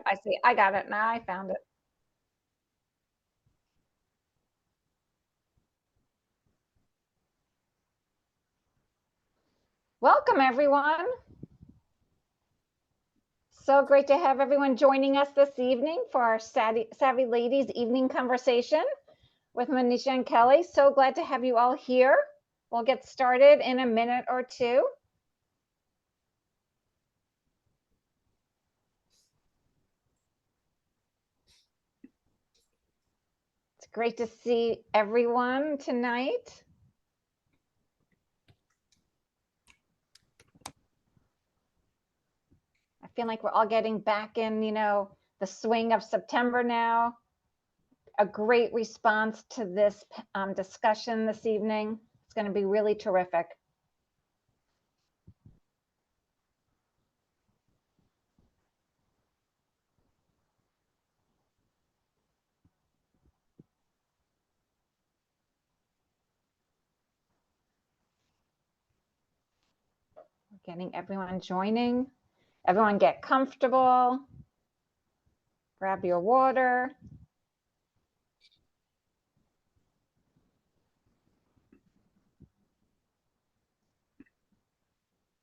I see. I got it now. I found it. Welcome, everyone. So great to have everyone joining us this evening for our Savvy Ladies evening conversation with Manisha and Kelly. So glad to have you all here. We'll get started in a minute or two. It's great to see everyone tonight. I feel like we're all getting back in, the swing of September now. A great response to this discussion this evening. It's going to be really terrific. Getting everyone joining. Everyone get comfortable. Grab your water.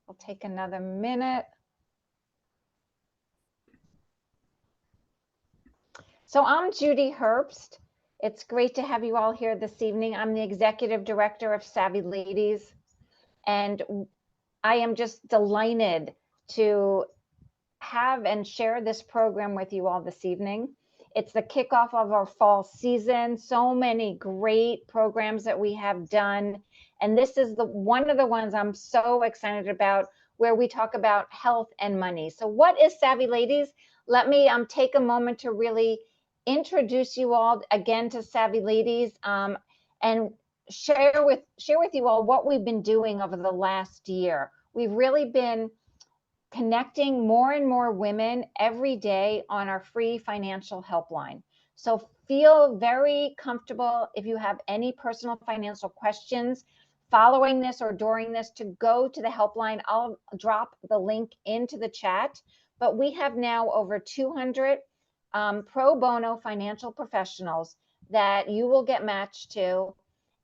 We'll take another minute. So I'm Judy Herbst. It's great to have you all here this evening. I'm the executive director of Savvy Ladies, and I am just delighted to have and share this program with you all this evening. It's the kickoff of our fall season. So many great programs that we have done. And this is one of the ones I'm so excited about, where we talk about health and money. So what is Savvy Ladies? Let me take a moment to really introduce you all again to Savvy Ladies, and share with you all what we've been doing over the last year. We've really been connecting more and more women every day on our free financial helpline. So feel very comfortable if you have any personal financial questions following this or during this to go to the helpline. I'll drop the link into the chat. But we have now over 200 pro bono financial professionals that you will get matched to,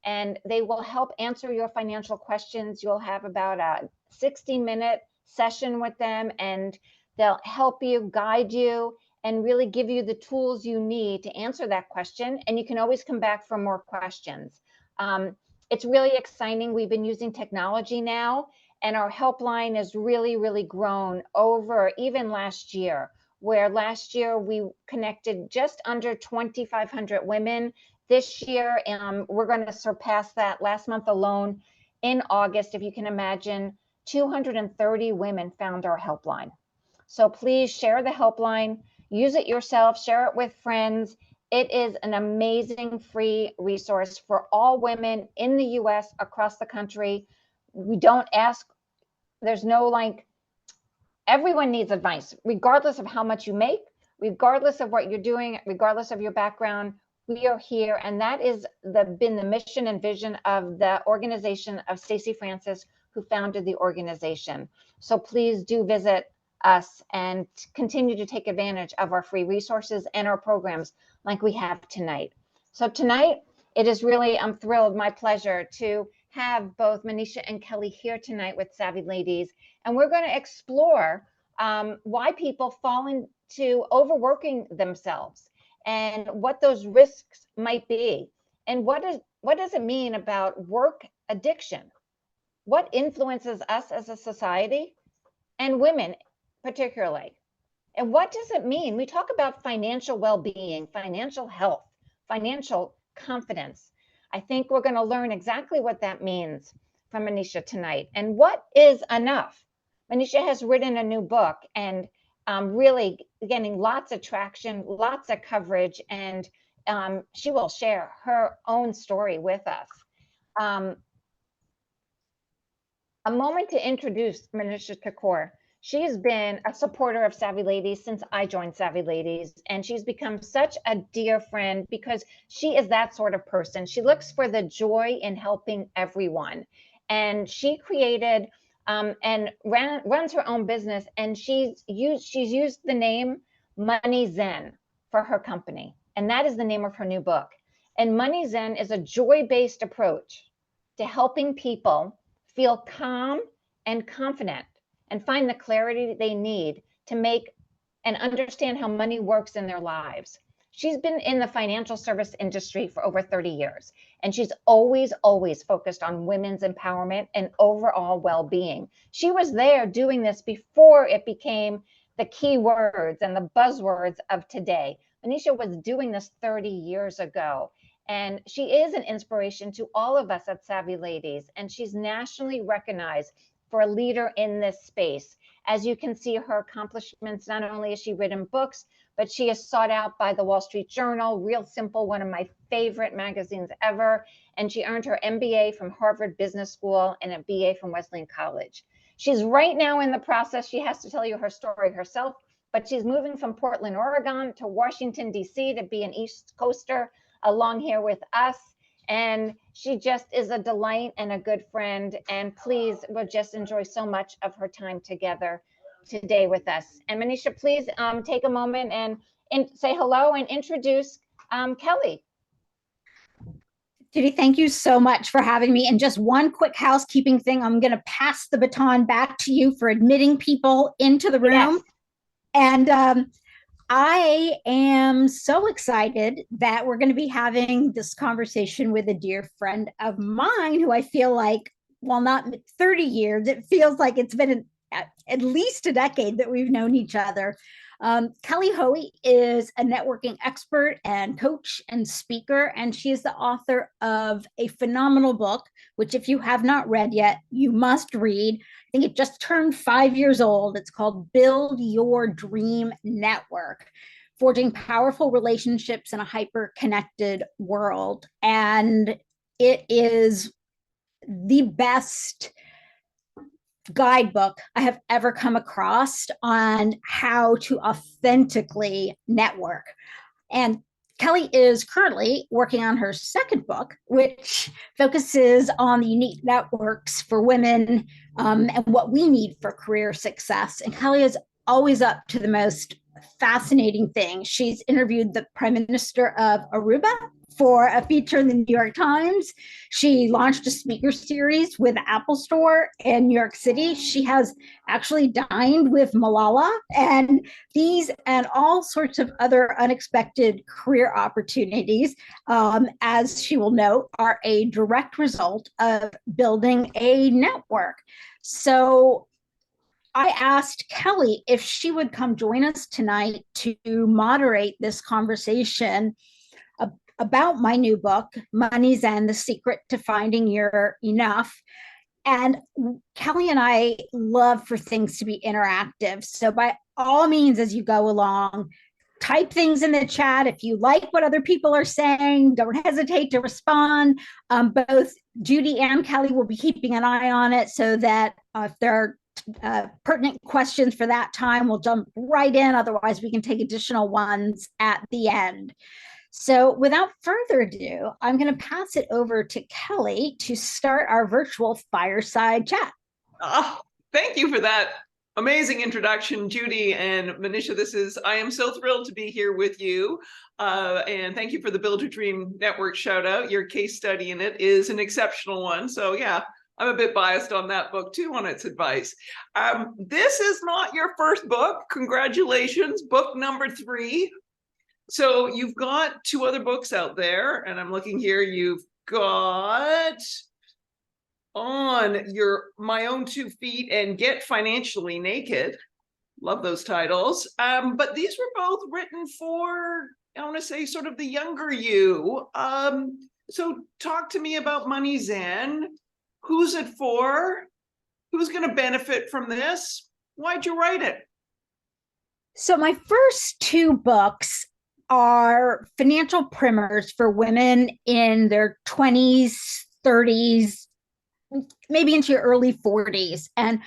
and they will help answer your financial questions. You'll have about a 60-minute session with them, and they'll help you, guide you, and really give you the tools you need to answer that question. And you can always come back for more questions. It's really exciting. We've been using technology now, and our helpline has really, really grown over even last year, where last year we connected just under 2,500 women. This year, we're going to surpass that. Last month alone, in August, if you can imagine, 230 women found our helpline. So please share the helpline, use it yourself, share it with friends. It is an amazing free resource for all women in the US, across the country. We don't ask, there's no everyone needs advice, regardless of how much you make, regardless of what you're doing, regardless of your background. We are here, and that is been the mission and vision of the organization of Stacey Francis, who founded the organization. So please do visit us and continue to take advantage of our free resources and our programs like we have tonight. So tonight, it is really, I'm thrilled, my pleasure to have both Manisha and Kelly here tonight with Savvy Ladies. And we're going to explore why people fall into overworking themselves and what those risks might be. And what does it mean about work addiction? What influences us as a society and women particularly? And what does it mean? We talk about financial well-being, financial health, financial confidence. I think we're going to learn exactly what that means from Manisha tonight. And what is enough? Manisha has written a new book, and really getting lots of traction, lots of coverage, and she will share her own story with us. A moment to introduce Manisha Thakor. She's been a supporter of Savvy Ladies since I joined Savvy Ladies, and she's become such a dear friend because she is that sort of person. She looks for the joy in helping everyone, and she created and runs her own business, and she's used the name MoneyZen for her company. And that is the name of her new book. And MoneyZen is a joy-based approach to helping people feel calm and confident and find the clarity they need to make and understand how money works in their lives. She's been in the financial service industry for over 30 years, and she's always focused on women's empowerment and overall well-being. She was there doing this before it became the key words and the buzzwords of today. Manisha was doing this 30 years ago, and she is an inspiration to all of us at Savvy Ladies, and she's nationally recognized for a leader in this space. As you can see her accomplishments, not only has she written books, but she is sought out by the Wall Street Journal, Real Simple, one of my favorite magazines ever. And she earned her MBA from Harvard Business School and a BA from Wesleyan College. She's right now in the process, she has to tell you her story herself, but she's moving from Portland, Oregon to Washington, D.C. to be an East Coaster along here with us. And she just is a delight and a good friend. And please, we'll just enjoy so much of her time together today with us. And Manisha, please take a moment and say hello and introduce Kelly. Judy, thank you so much for having me. And just one quick housekeeping thing. I'm going to pass the baton back to you for admitting people into the room. Yes. And I am so excited that we're going to be having this conversation with a dear friend of mine who I feel like, well, not 30 years, it feels like it's been at least a decade that we've known each other. Kelly Hoey is a networking expert and coach and speaker, and she is the author of a phenomenal book, which if you have not read yet, you must read. I think it just turned 5 years old. It's called Build Your Dream Network, Forging Powerful Relationships in a Hyper-Connected World. And it is the best guidebook I have ever come across on how to authentically network. And Kelly is currently working on her second book, which focuses on the unique networks for women and what we need for career success. And Kelly is always up to the most fascinating things. She's interviewed the Prime Minister of Aruba for a feature in the New York Times. She launched a speaker series with the Apple Store in New York City. She has actually dined with Malala, and these and all sorts of other unexpected career opportunities, as she will note, are a direct result of building a network. So I asked Kelly if she would come join us tonight to moderate this conversation about my new book, MoneyZen, The Secret to Finding Your Enough. And Kelly and I love for things to be interactive. So by all means, as you go along, type things in the chat. If you like what other people are saying, don't hesitate to respond. Both Judy and Kelly will be keeping an eye on it so that if there are pertinent questions for that time, we'll jump right in. Otherwise, we can take additional ones at the end. So without further ado, I'm going to pass it over to Kelly to start our virtual fireside chat. Oh, thank you for that amazing introduction, Judy and Manisha. I am so thrilled to be here with you. And thank you for the Build Your Dream Network shout out. Your case study in it is an exceptional one. So yeah, I'm a bit biased on that book too, on its advice. This is not your first book. Congratulations, book number 3. So you've got 2 other books out there, and I'm looking here. You've got On My Own 2 Feet and Get Financially Naked. Love those titles. But these were both written for, I want to say, sort of the younger you. So talk to me about MoneyZen. Who's it for? Who's going to benefit from this? Why'd you write it? So my first 2 books are financial primers for women in their 20s, 30s, maybe into your early 40s. And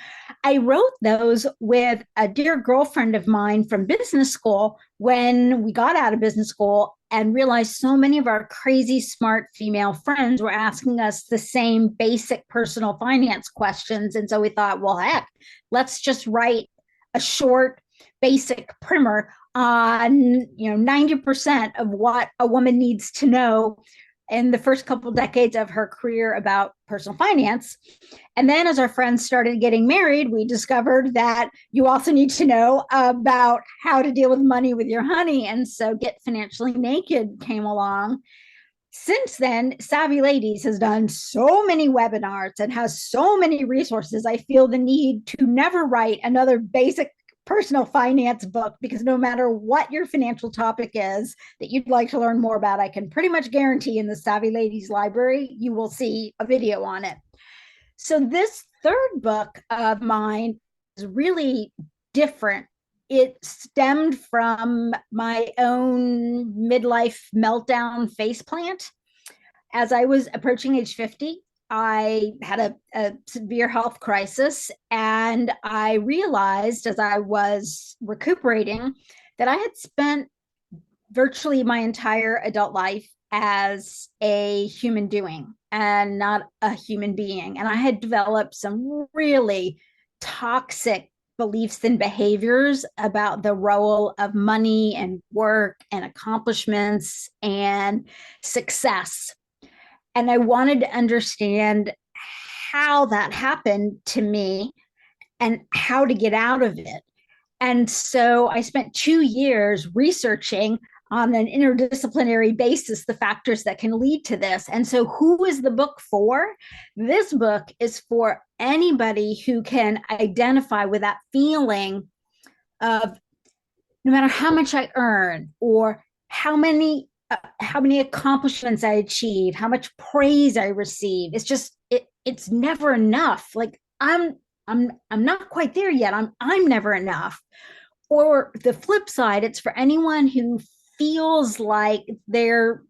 I wrote those with a dear girlfriend of mine from business school when we got out of business school and realized so many of our crazy smart female friends were asking us the same basic personal finance questions. And so we thought, well, heck, let's just write a short basic primer on 90% of what a woman needs to know in the first couple decades of her career about personal finance. And then as our friends started getting married, we discovered that you also need to know about how to deal with money with your honey. And so Get Financially Naked came along. Since then, Savvy Ladies has done so many webinars and has so many resources. I feel the need to never write another basic personal finance book, because no matter what your financial topic is that you'd like to learn more about, I can pretty much guarantee in the Savvy Ladies library, you will see a video on it. So this third book of mine is really different. It stemmed from my own midlife meltdown faceplant. As I was approaching age 50, I had a severe health crisis, and I realized as I was recuperating that I had spent virtually my entire adult life as a human doing and not a human being. And I had developed some really toxic beliefs and behaviors about the role of money and work and accomplishments and success. And I wanted to understand how that happened to me and how to get out of it. And so I spent 2 years researching on an interdisciplinary basis the factors that can lead to this. And so who is the book for? This book is for anybody who can identify with that feeling of no matter how much I earn or how many accomplishments I achieve, how much praise I receive. It's never enough. Like I'm not quite there yet. I'm never enough. Or the flip side, it's for anyone who feels like their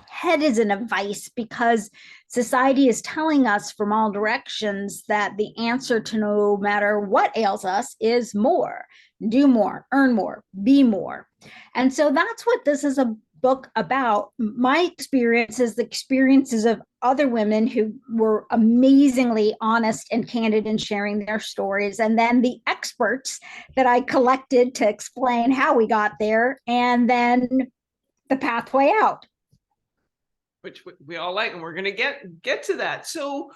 head is in a vice because society is telling us from all directions that the answer to no matter what ails us is more, do more, earn more, be more. And so that's what this is a book about. My experiences, the experiences of other women who were amazingly honest and candid in sharing their stories, and then the experts that I collected to explain how we got there, and then the pathway out. Which we all like, and we're going to get to that. So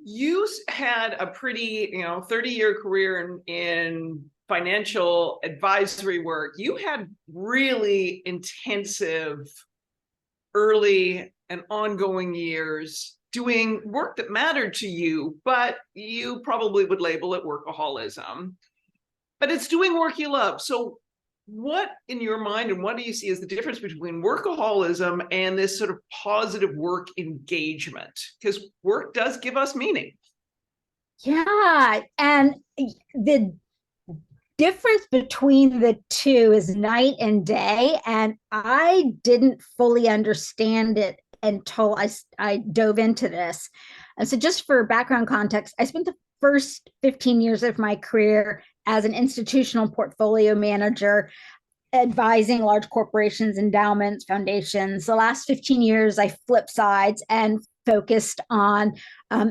you had a pretty 30-year career in financial advisory work. You had really intensive early and ongoing years doing work that mattered to you, but you probably would label it workaholism. But it's doing work you love. So what in your mind, and what do you see as the difference between workaholism and this sort of positive work engagement? Because work does give us meaning. Yeah, and the difference between the two is night and day, and I didn't fully understand it until I dove into this. And so just for background context, I spent the first 15 years of my career as an institutional portfolio manager, advising large corporations, endowments, foundations. The last 15 years, I flipped sides and focused on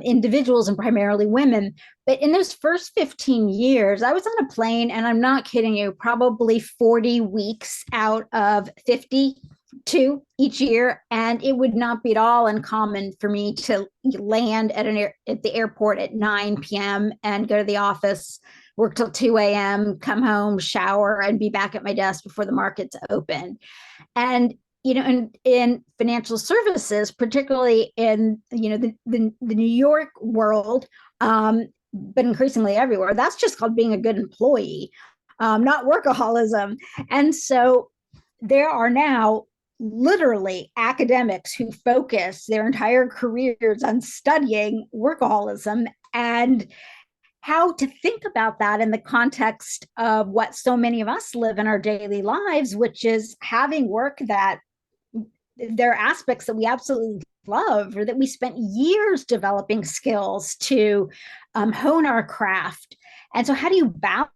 individuals and primarily women. But in those first 15 years, I was on a plane, and I'm not kidding you, probably 40 weeks out of 52 each year. And it would not be at all uncommon for me to land at the airport at 9 p.m. and go to the office, work till 2 a.m., come home, shower, and be back at my desk before the markets open. And in financial services, particularly in the New York world, but increasingly everywhere, that's just called being a good employee, not workaholism. And so there are now literally academics who focus their entire careers on studying workaholism and how to think about that in the context of what so many of us live in our daily lives, which is having work that there are aspects that we absolutely love, or that we spent years developing skills to hone our craft. And so how do you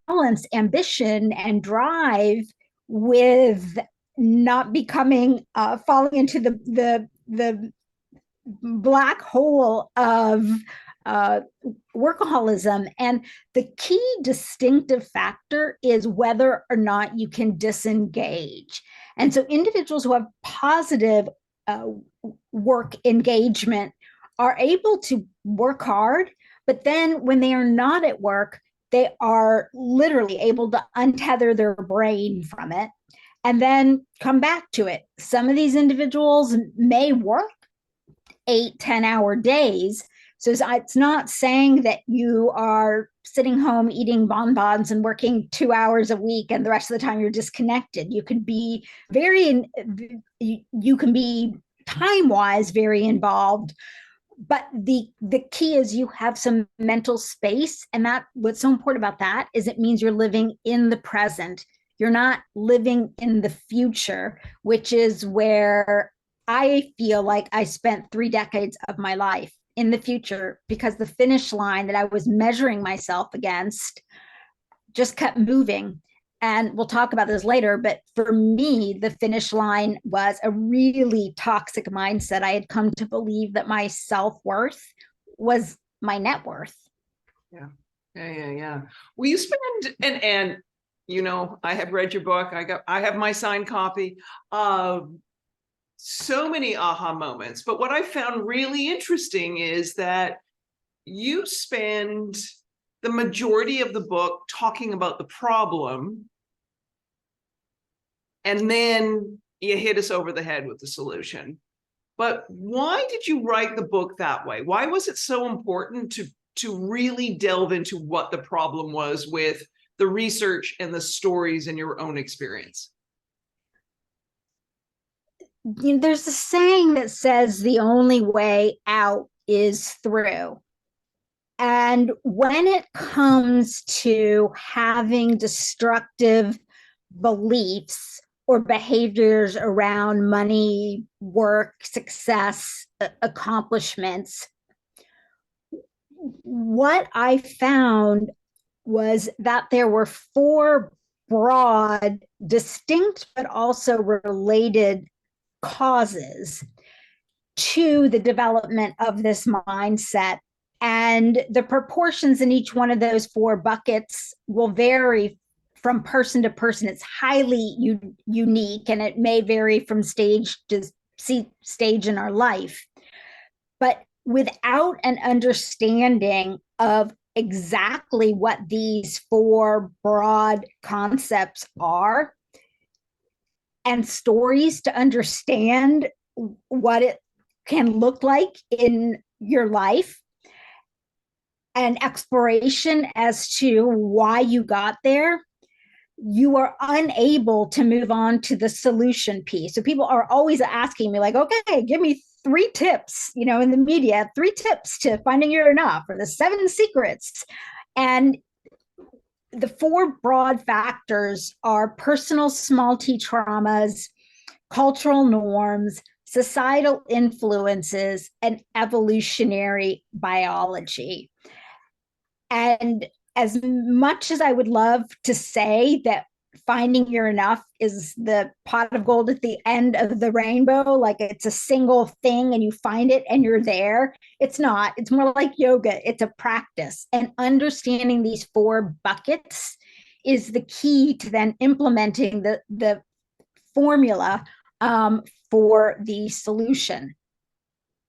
balance ambition and drive with not becoming falling into the black hole of workaholism. And the key distinctive factor is whether or not you can disengage. And so individuals who have positive work engagement are able to work hard, but then when they are not at work, they are literally able to untether their brain from it and then come back to it. Some of these individuals may work 8-10 hour days. So it's not saying that you are sitting home eating bonbons and working 2 hours a week and the rest of the time you're disconnected. You can be you can be time-wise very involved, but the key is you have some mental space. And that what's so important about that is it means you're living in the present. You're not living in the future, which is where I feel like I spent 3 decades of my life in the future, because the finish line that I was measuring myself against just kept moving. And we'll talk about this later, but for me, the finish line was a really toxic mindset. I had come to believe that my self-worth was my net worth. Yeah. Well, you spend, and you know, I have read your book. I have my signed copy. So many aha moments. But what I found really interesting is that you spend the majority of the book talking about the problem, and then you hit us over the head with the solution. But why did you write the book that way? Why was it so important to really delve into what the problem was with the research and the stories and your own experience? You know, there's a saying that says the only way out is through. And when it comes to having destructive beliefs or behaviors around money, work, success, accomplishments, what I found was that there were 4 broad, distinct, but also related causes to the development of this mindset. And the proportions in each one of those 4 buckets will vary from person to person. It's highly unique, and it may vary from stage to stage in our life. But without an understanding of exactly what these 4 broad concepts are, and stories to understand what it can look like in your life, and exploration as to why you got there, you are unable to move on to the solution piece. So people are always asking me, like, okay, give me 3 tips, you know, in the media, 3 tips to finding your enough, or the 7 secrets. And the 4 broad factors are personal small t traumas, cultural norms, societal influences, and evolutionary biology. And as much as I would love to say that finding your enough is the pot of gold at the end of the rainbow, like it's a single thing and you find it and you're there, it's not. It's more like yoga. It's a practice. And understanding these 4 buckets is the key to then implementing the formula for the solution.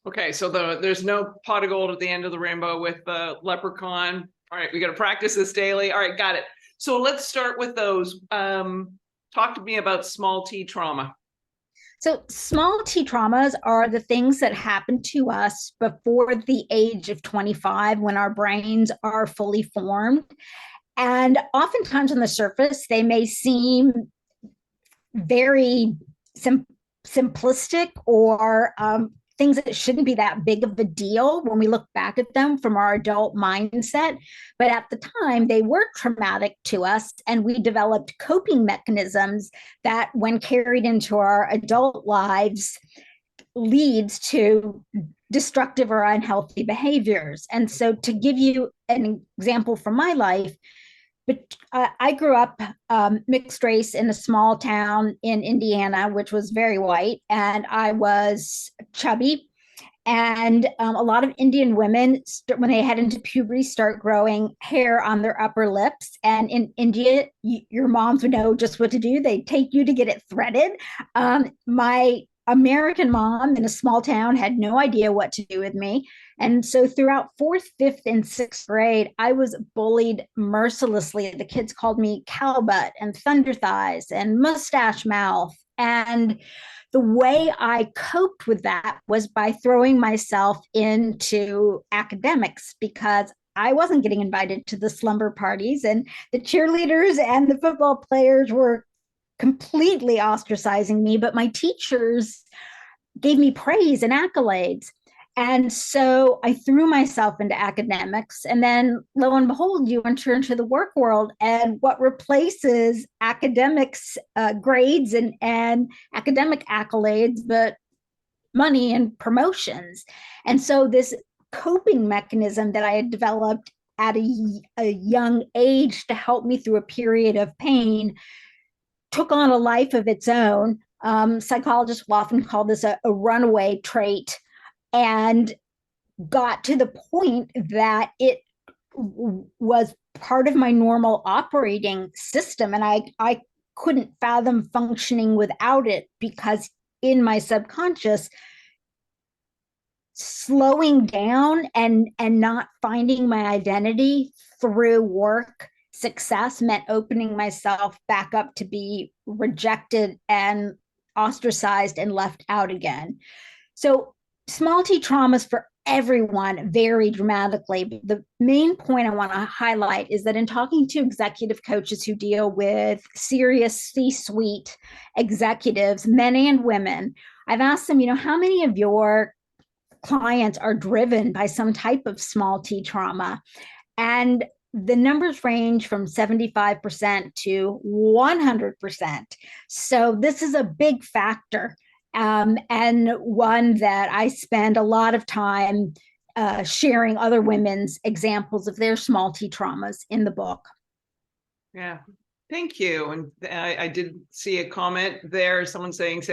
Okay, so there's no pot of gold at the end of the rainbow with the leprechaun. All right, we got to practice this daily. All right, got it. So let's start with those. Talk to me about small t trauma. So small t traumas are the things that happen to us before the age of 25, when our brains are fully formed. And oftentimes on the surface, they may seem very simplistic, or things that shouldn't be that big of a deal when we look back at them from our adult mindset. But at the time, they were traumatic to us, and we developed coping mechanisms that, when carried into our adult lives, leads to destructive or unhealthy behaviors. And so, to give you an example from my life, but I grew up mixed race in a small town in Indiana, which was very white, and I was chubby. And a lot of Indian women, when they head into puberty, start growing hair on their upper lips. And in India, your moms would know just what to do. They take you to get it threaded. My American mom in a small town had no idea what to do with me. And so throughout fourth, fifth, and sixth grade, I was bullied mercilessly. The kids called me cow butt and thunder thighs and mustache mouth. And the way I coped with that was by throwing myself into academics, because I wasn't getting invited to the slumber parties, and the cheerleaders and the football players were completely ostracizing me, but my teachers gave me praise and accolades. And so I threw myself into academics. And then lo and behold, you enter into the work world. And what replaces academics, grades and academic accolades, but money and promotions. And so this coping mechanism that I had developed at a young age to help me through a period of pain took on a life of its own. Psychologists will often call this a runaway trait, and got to the point that it was part of my normal operating system. And I couldn't fathom functioning without it, because in my subconscious, slowing down and not finding my identity through work success meant opening myself back up to be rejected and ostracized and left out again. So small t traumas for everyone vary dramatically. The main point I want to highlight is that in talking to executive coaches who deal with serious C-suite executives, men and women, I've asked them, how many of your clients are driven by some type of small t trauma? And the numbers range from 75% to 100%. So this is a big factor. And one that I spend a lot of time sharing other women's examples of their small t traumas in the book. Yeah, thank you. And I did see a comment there, someone saying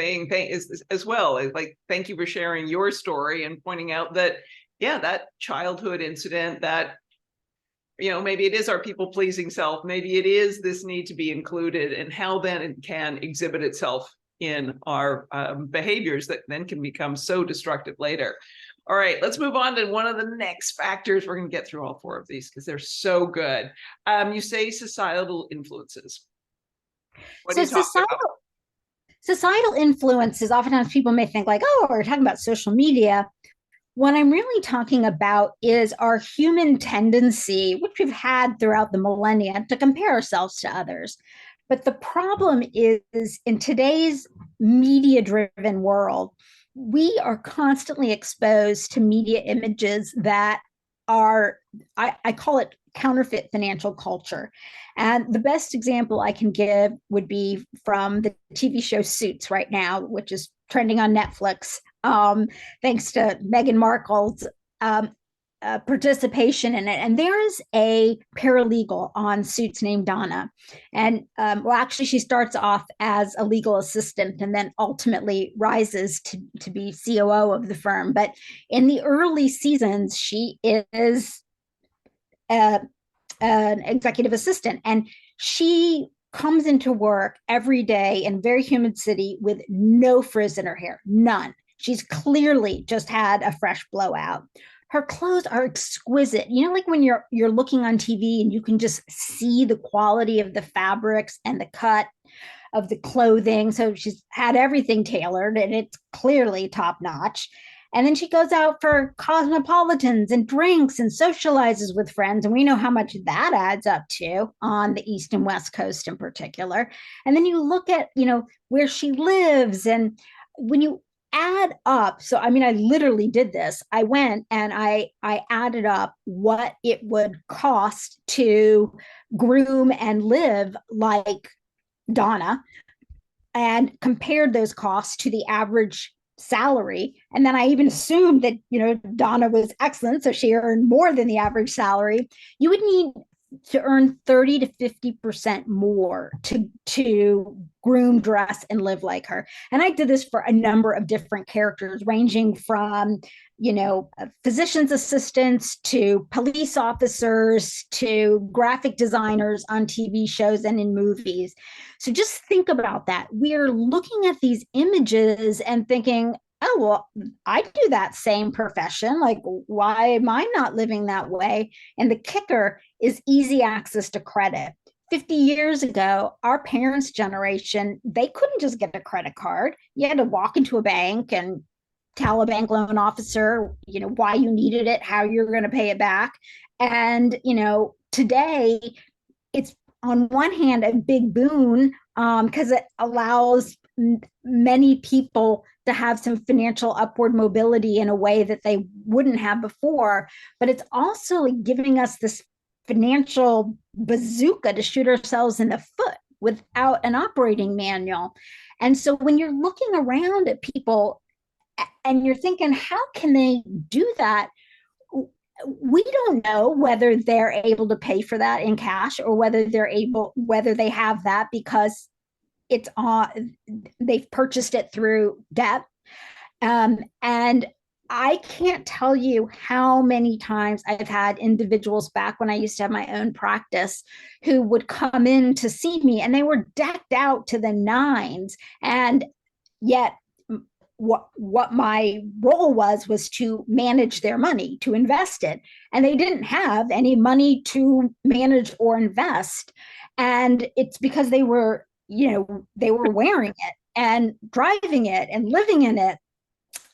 as well, like, thank you for sharing your story and pointing out that, yeah, that childhood incident, that, maybe it is our people-pleasing self, maybe it is this need to be included, and how then it can exhibit itself in our behaviors that then can become so destructive later. All right, let's move on to one of the next factors. We're going to get through all four of these because they're so good. You say societal influences. What do you talk about? Societal influences, oftentimes people may think like, oh, we're talking about social media. What I'm really talking about is our human tendency, which we've had throughout the millennia, to compare ourselves to others. But the problem is, in today's media-driven world, we are constantly exposed to media images that are, I call it counterfeit financial culture. And the best example I can give would be from the TV show Suits right now, which is trending on Netflix, thanks to Meghan Markle's participation in it. And there is a paralegal on Suits named Donna. And actually, she starts off as a legal assistant and then ultimately rises to be COO of the firm. But in the early seasons, she is an executive assistant. And she comes into work every day in a very humid city with no frizz in her hair, none. She's clearly just had a fresh blowout. Her clothes are exquisite. Like when you're looking on TV and you can just see the quality of the fabrics and the cut of the clothing. So she's had everything tailored and it's clearly top notch. And then she goes out for cosmopolitans and drinks and socializes with friends. And we know how much that adds up to on the East and West Coast in particular. And then you look at, where she lives. And when you add up, so I literally did this. I went and I added up what it would cost to groom and live like Donna and compared those costs to the average salary. And then I even assumed that, Donna was excellent, so she earned more than the average salary. You would need to earn 30 to 50% more to groom, dress, and live like her. And I did this for a number of different characters, ranging from, physician's assistants to police officers to graphic designers on TV shows and in movies. So just think about that. We're looking at these images and thinking, oh, well, I do that same profession. Like, why am I not living that way? And the kicker is easy access to credit. 50 years ago, our parents' generation, they couldn't just get a credit card. You had to walk into a bank and tell a bank loan officer, why you needed it, how you're going to pay it back. And, today it's on one hand a big boon because it allows many people to have some financial upward mobility in a way that they wouldn't have before. But it's also giving us this financial bazooka to shoot ourselves in the foot without an operating manual. And so when you're looking around at people and you're thinking, how can they do that? We don't know whether they're able to pay for that in cash or whether they have that because it's they've purchased it through debt. And I can't tell you how many times I've had individuals back when I used to have my own practice who would come in to see me and they were decked out to the nines. And yet what my role was to manage their money, to invest it. And they didn't have any money to manage or invest. And it's because they were wearing it and driving it and living in it.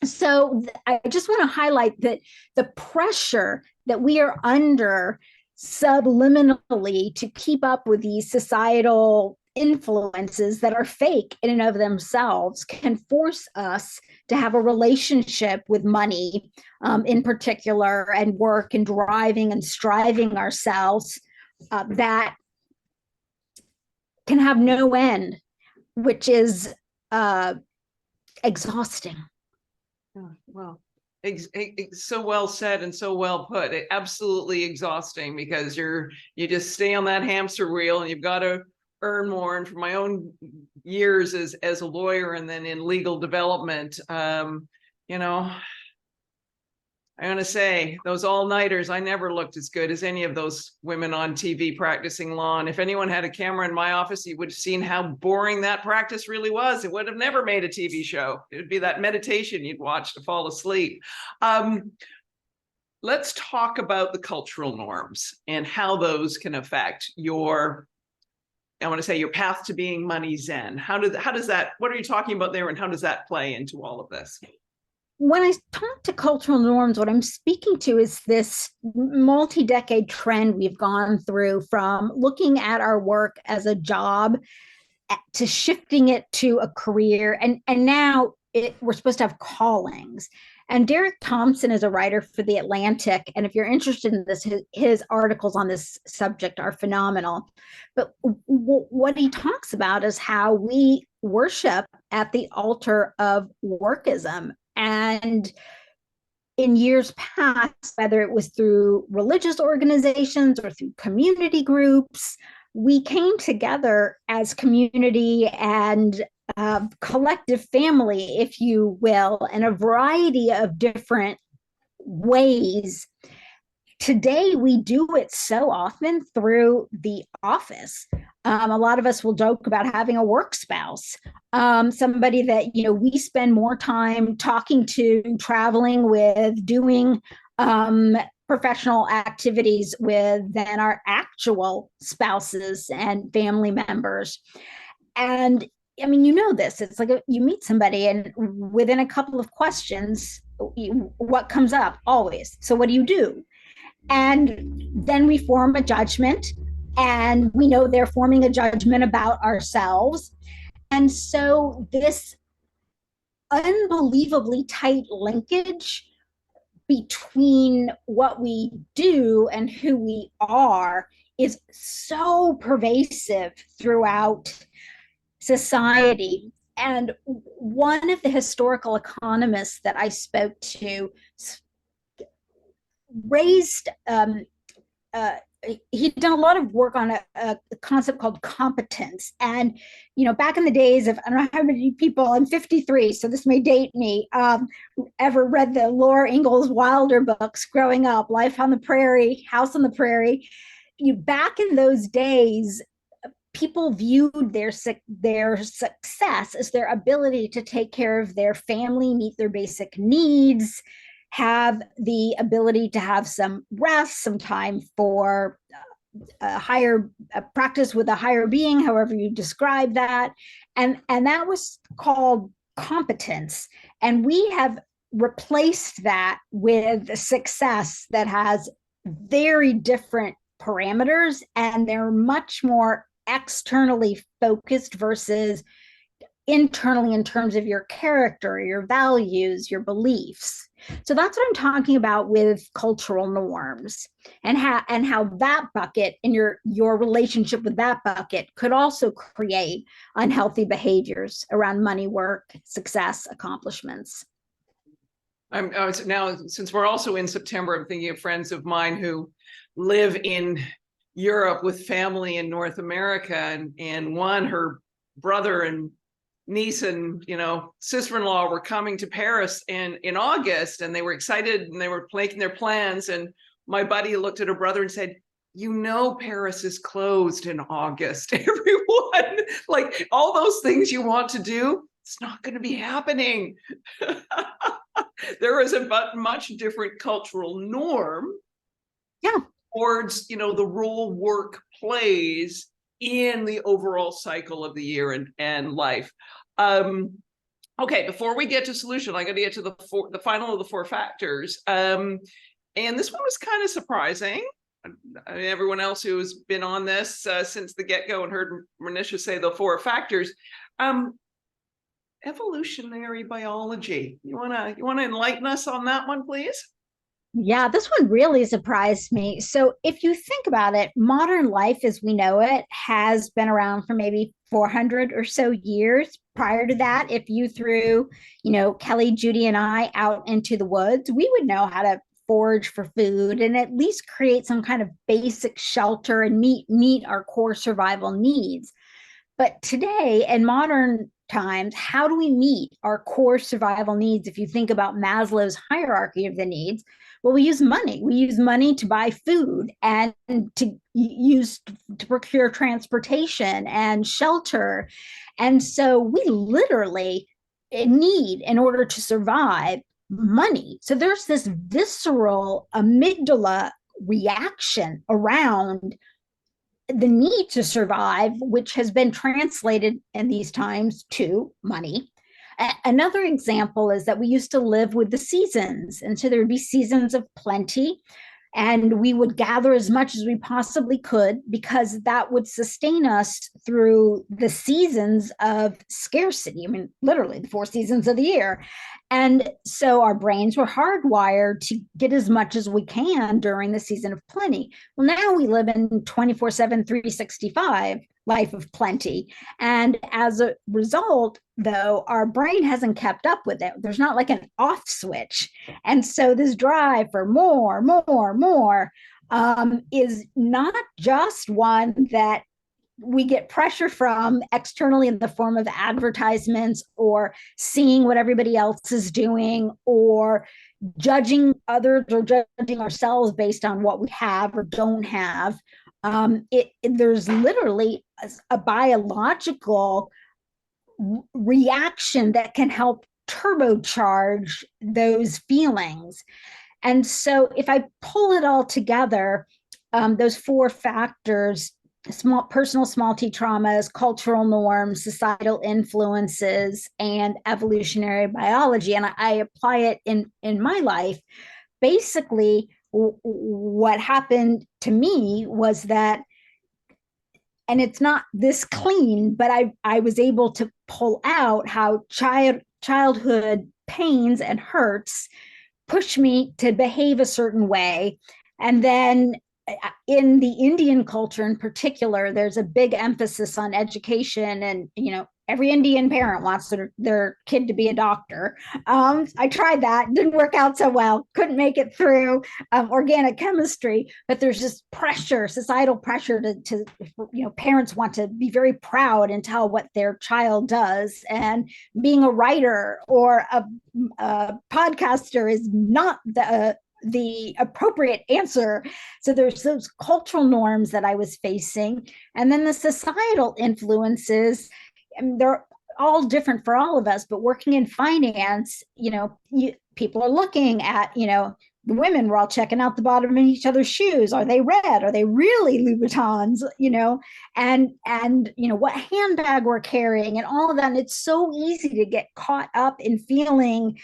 So I just want to highlight that the pressure that we are under subliminally to keep up with these societal influences that are fake in and of themselves can force us to have a relationship with money in particular, and work and driving and striving ourselves that can have no end, which is exhausting. Oh, well, so well said and so well put. Absolutely exhausting because you just stay on that hamster wheel and you've got to earn more. And from my own years as a lawyer and then in legal development, I'm going to say those all-nighters, I never looked as good as any of those women on TV practicing law. And if anyone had a camera in my office, you would have seen how boring that practice really was. It would have never made a TV show. It would be that meditation you'd watch to fall asleep. Let's talk about the cultural norms and how those can affect your path to being MoneyZen. How does that, what are you talking about there and how does that play into all of this? When I talk to cultural norms, what I'm speaking to is this multi-decade trend we've gone through from looking at our work as a job to shifting it to a career. And now we're supposed to have callings. And Derek Thompson is a writer for The Atlantic. And if you're interested in this, his articles on this subject are phenomenal. But what he talks about is how we worship at the altar of workism. And in years past, whether it was through religious organizations or through community groups, we came together as community and collective family, if you will, in a variety of different ways. Today, we do it so often through the office. A lot of us will joke about having a work spouse, somebody that, we spend more time talking to, traveling with, doing professional activities with than our actual spouses and family members. And I mean, this, it's like you meet somebody and within a couple of questions, what comes up always? So what do you do? And then we form a judgment, and we know they're forming a judgment about ourselves. And so this unbelievably tight linkage between what we do and who we are is so pervasive throughout society. And one of the historical economists that I spoke to raised he'd done a lot of work on a concept called competence. And, back in the days of, I don't know how many people, I'm 53, so this may date me, ever read the Laura Ingalls Wilder books growing up, Life on the Prairie, House on the Prairie. Back in those days, people viewed their success as their ability to take care of their family, meet their basic needs, have the ability to have some rest, some time for a practice with a higher being, however you describe that. And that was called competence. And we have replaced that with success that has very different parameters, and they're much more externally focused versus internally in terms of your character, your values, your beliefs. So that's what I'm talking about with cultural norms, and how that bucket and your relationship with that bucket could also create unhealthy behaviors around money, work, success, accomplishments. Now, since we're also in September, I'm thinking of friends of mine who live in Europe with family in North America, and one, her brother and niece and sister-in-law were coming to Paris in August, and they were excited and they were making their plans. And my buddy looked at her brother and said, Paris is closed in August. Everyone, like, all those things you want to do, it's not going to be happening. There is a much different cultural norm towards the role work plays in the overall cycle of the year and life. Okay, before we get to solution, I'm going to get to the final of the 4 factors. And this one was kind of surprising. I mean, everyone else who has been on this since the get-go and heard Manisha say the 4 factors. Evolutionary biology. You wanna enlighten us on that one, please? Yeah, this one really surprised me. So if you think about it, modern life as we know it has been around for maybe 400 or so years. Prior to that, if you threw, Kelly, Judy, and I out into the woods, we would know how to forage for food and at least create some kind of basic shelter and meet our core survival needs. But today, in modern times, how do we meet our core survival needs? If you think about Maslow's hierarchy of the needs, well, we use money. We use money to buy food and to procure transportation and shelter. And so we literally need, in order to survive, money. So there's this visceral amygdala reaction around the need to survive, which has been translated in these times to money. Another example is that we used to live with the seasons. And so there would be seasons of plenty, and we would gather as much as we possibly could because that would sustain us through the seasons of scarcity. I mean, literally the 4 seasons of the year. And so our brains were hardwired to get as much as we can during the season of plenty. Well, now we live in 24/7, 365 life of plenty. And as a result, though, our brain hasn't kept up with it. There's not like an off switch. And so this drive for more is not just one that we get pressure from externally in the form of advertisements or seeing what everybody else is doing or judging others or judging ourselves based on what we have or don't have. There's literally a biological reaction that can help turbocharge those feelings. And so if I pull it all together, those 4 factors, personal small t traumas, cultural norms, societal influences, and evolutionary biology, and I apply it in my life, basically what happened to me was that, and it's not this clean, but I was able to pull out how childhood pains and hurts push me to behave a certain way. And then in the Indian culture in particular, there's a big emphasis on education and, every Indian parent wants their kid to be a doctor. I tried that, didn't work out so well, couldn't make it through organic chemistry, but there's just pressure, societal pressure to parents want to be very proud and tell what their child does. And being a writer or a podcaster is not the appropriate answer. So there's those cultural norms that I was facing. And then the societal influences, and they're all different for all of us, but working in finance, people are looking at, the women were all checking out the bottom of each other's shoes. Are they red? Are they really Louboutins? And what handbag we're carrying and all of that. And it's so easy to get caught up in feeling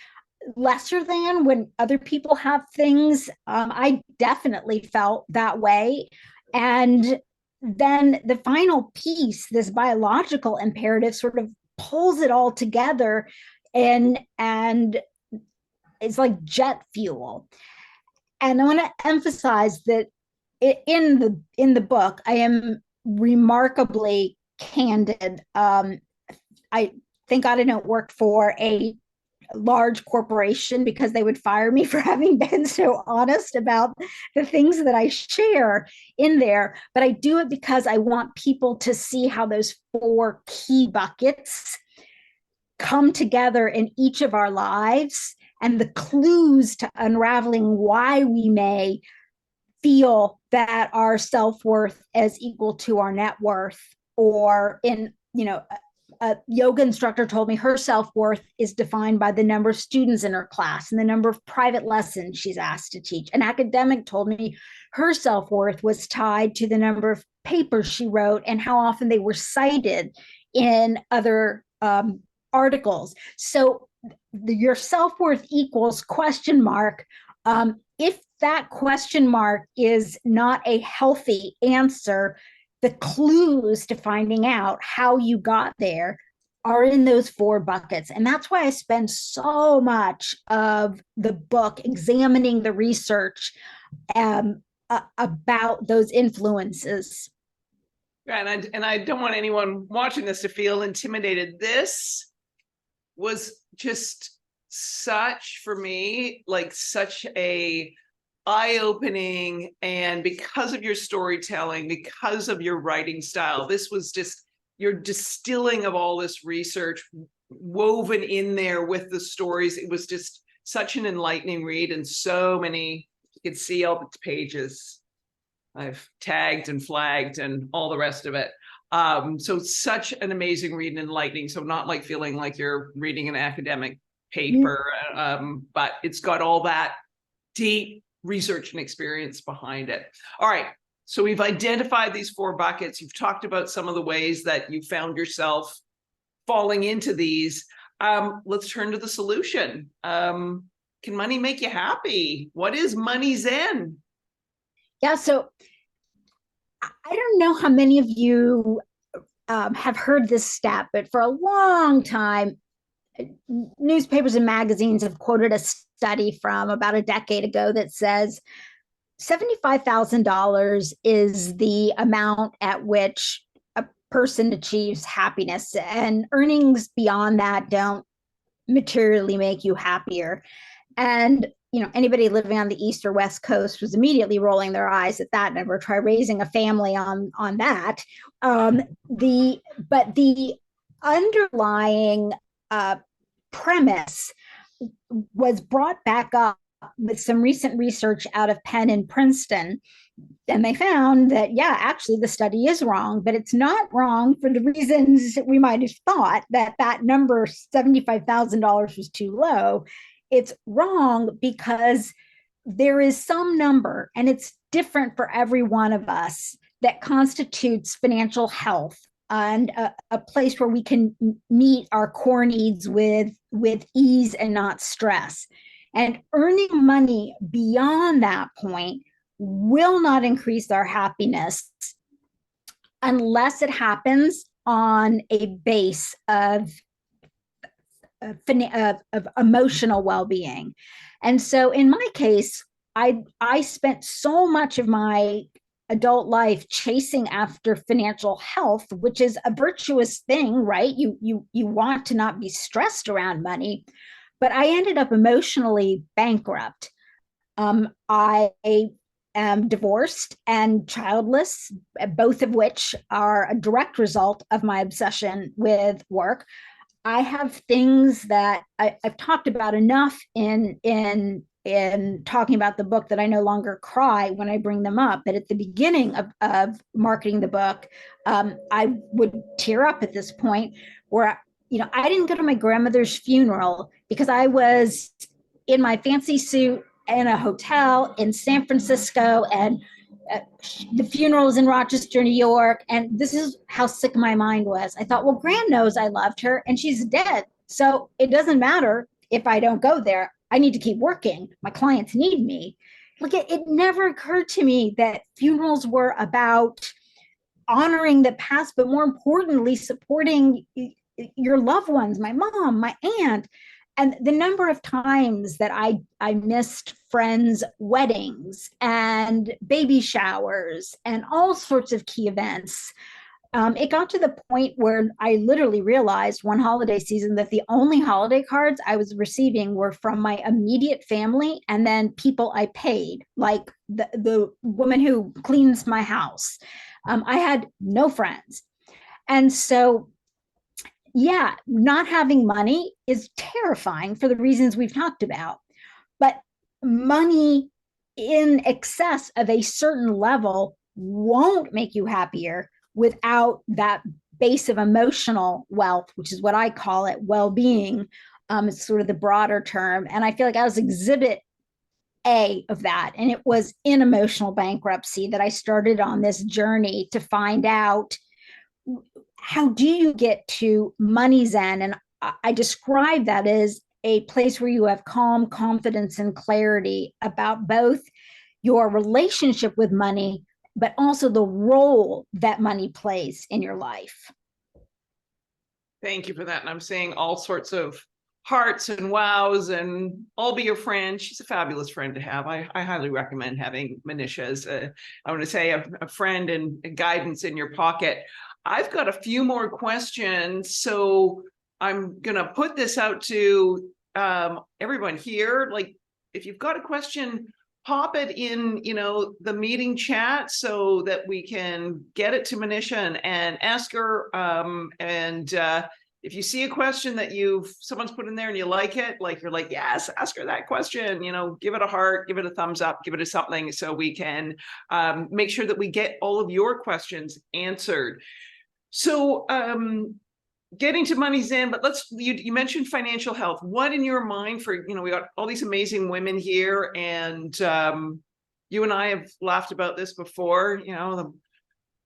lesser than when other people have things. I definitely felt that way. And then the final piece, this biological imperative, sort of pulls it all together, and it's like jet fuel. And I want to emphasize that in the book, I am remarkably candid. I thank God I don't work for a large corporation, because they would fire me for having been so honest about the things that I share in there. But I do it because I want people to see how those 4 key buckets come together in each of our lives, and the clues to unraveling why we may feel that our self-worth is equal to our net worth. Or a yoga instructor told me her self-worth is defined by the number of students in her class and the number of private lessons she's asked to teach. An academic told me her self-worth was tied to the number of papers she wrote and how often they were cited in other articles. So your self-worth equals question mark. If that question mark is not a healthy answer, the clues to finding out how you got there are in those 4 buckets. And that's why I spend so much of the book examining the research about those influences. And I don't want anyone watching this to feel intimidated. This was just such, for me, like such a eye-opening, and because of your storytelling, because of your writing style, this was just your distilling of all this research woven in there with the stories. It was just such an enlightening read, and so many, you could see all the pages I've tagged and flagged and all the rest of it. So such an amazing read and enlightening. So not like feeling like you're reading an academic paper, but it's got all that deep research and experience behind it. All right. So we've identified these 4 buckets. You've talked about some of the ways that you found yourself falling into these. Let's turn to the solution. Can money make you happy? What is MoneyZen? Yeah. So I don't know how many of you have heard this stat, but for a long time, newspapers and magazines have quoted a study from about a decade ago that says $75,000 is the amount at which a person achieves happiness, and earnings beyond that don't materially make you happier. And anybody living on the East or West Coast was immediately rolling their eyes at that number. Try raising a family on that. But the underlying premise was brought back up with some recent research out of Penn and Princeton. And they found that, yeah, actually the study is wrong, but it's not wrong for the reasons we might have thought, that number $75,000 was too low. It's wrong because there is some number, and it's different for every one of us, that constitutes financial health and a place where we can meet our core needs with ease and not stress. And earning money beyond that point will not increase our happiness unless it happens on a base of emotional well-being. And so in my case, I spent so much of my adult life chasing after financial health, which is a virtuous thing, right? You want to not be stressed around money, but I ended up emotionally bankrupt. I am divorced and childless, both of which are a direct result of my obsession with work. I have things that I've talked about enough in talking about the book that I no longer cry when I bring them up. But at the beginning of marketing the book, I would tear up at this point where, I didn't go to my grandmother's funeral because I was in my fancy suit in a hotel in San Francisco, and the funeral was in Rochester, New York. And this is how sick my mind was. I thought, well, Gran knows I loved her and she's dead. So it doesn't matter if I don't go there. I need to keep working. My clients need me. Like it never occurred to me that funerals were about honoring the past, but more importantly, supporting your loved ones, my mom, my aunt. And the number of times that I missed friends' weddings and baby showers and all sorts of key events. It got to the point where I literally realized one holiday season that the only holiday cards I was receiving were from my immediate family and then people I paid, like the woman who cleans my house. I had no friends. And so, yeah, not having money is terrifying for the reasons we've talked about. But money in excess of a certain level won't make you happier without that base of emotional wealth, which is what I call it, well-being. It's sort of the broader term. And I feel like I was exhibit A of that. And it was in emotional bankruptcy that I started on this journey to find out, how do you get to MoneyZen? And I describe that as a place where you have calm, confidence, and clarity about both your relationship with money, but also the role that money plays in your life. Thank you for that. And I'm seeing all sorts of hearts and wows, and I'll be your friend. She's a fabulous friend to have. I highly recommend having Manisha as I want to say a friend and guidance in your pocket. I've got a few more questions, so I'm going to put this out to everyone here. Like, if you've got a question, pop it in, the meeting chat so that we can get it to Manisha and ask her. If you see a question that someone's put in there and you like it, like you're like, yes, ask her that question, give it a heart, give it a thumbs up, give it a something, so we can make sure that we get all of your questions answered. So getting to MoneyZen, but you mentioned financial health. What in your mind for, we got all these amazing women here, and you and I have laughed about this before,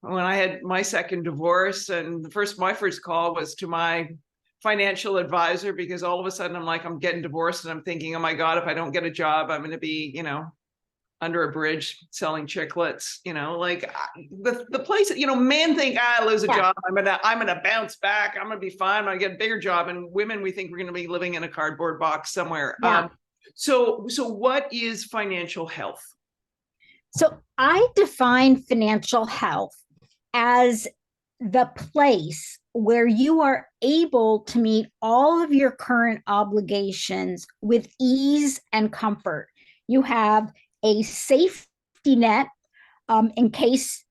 when I had my second divorce, and my first call was to my financial advisor, because all of a sudden I'm getting divorced and I'm thinking, oh my God, if I don't get a job, I'm going to be, under a bridge selling chiclets, like the place, men think, I lose a job, I'm gonna bounce back, I'm gonna be fine, I'm gonna get a bigger job. And women, we think we're gonna be living in a cardboard box somewhere. So what is financial health? So I define financial health as the place where you are able to meet all of your current obligations with ease and comfort. You have a safety net in case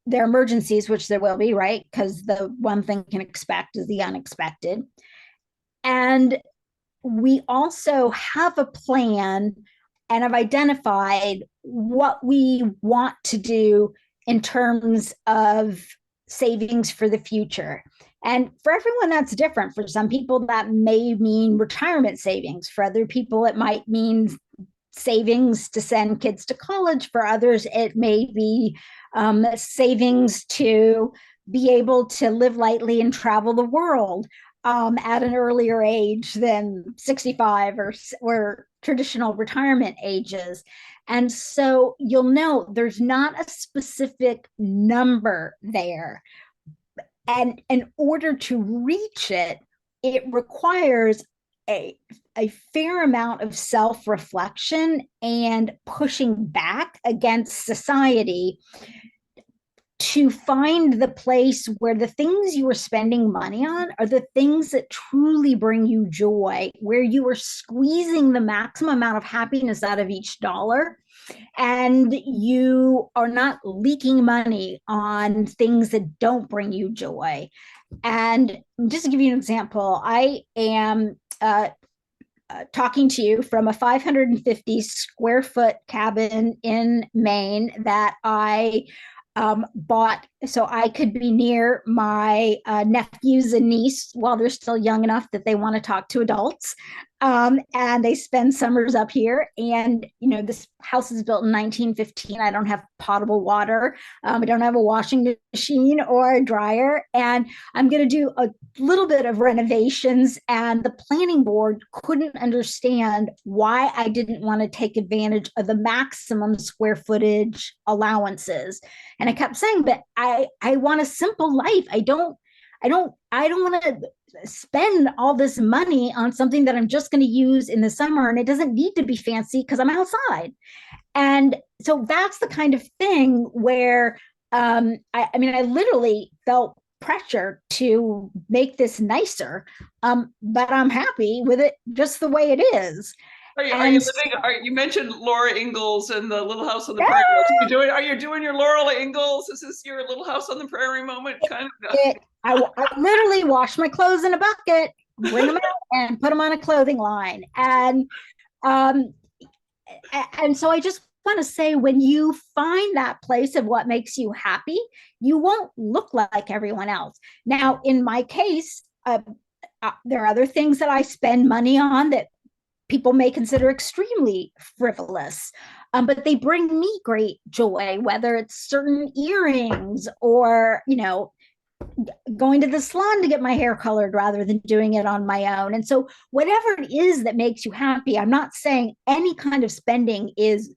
there are emergencies, which there will be, right? Because the one thing you can expect is the unexpected. And we also have a plan and have identified what we want to do in terms of savings for the future. And for everyone, that's different. For some people, that may mean retirement savings. For other people, it might mean savings to send kids to college. For others, it may be savings to be able to live lightly and travel the world at an earlier age than 65 or traditional retirement ages. And so you'll know there's not a specific number there. And in order to reach it, it requires a fair amount of self-reflection and pushing back against society to find the place where the things you are spending money on are the things that truly bring you joy, where you are squeezing the maximum amount of happiness out of each dollar, and you are not leaking money on things that don't bring you joy. And just to give you an example, I am talking to you from a 550 square foot cabin in Maine that I bought so I could be near my nephews and niece while they're still young enough that they want to talk to adults. And they spend summers up here. And, this house is built in 1915. I don't have potable water. I don't have a washing machine or a dryer. And I'm going to do a little bit of renovations. And the planning board couldn't understand why I didn't want to take advantage of the maximum square footage allowances. And I kept saying, but I want a simple life. I don't want to spend all this money on something that I'm just going to use in the summer, and it doesn't need to be fancy because I'm outside. And so that's the kind of thing where I literally felt pressure to make this nicer, but I'm happy with it just the way it is. You mentioned Laura Ingalls and the Little House on the Prairie. Are you doing your Laura Ingalls? Is this your Little House on the Prairie moment? I literally wash my clothes in a bucket, bring them out, and put them on a clothing line. And so I just want to say, when you find that place of what makes you happy, you won't look like everyone else. Now, in my case, there are other things that I spend money on that people may consider extremely frivolous, but they bring me great joy, whether it's certain earrings or, going to the salon to get my hair colored rather than doing it on my own. And so whatever it is that makes you happy, I'm not saying any kind of spending is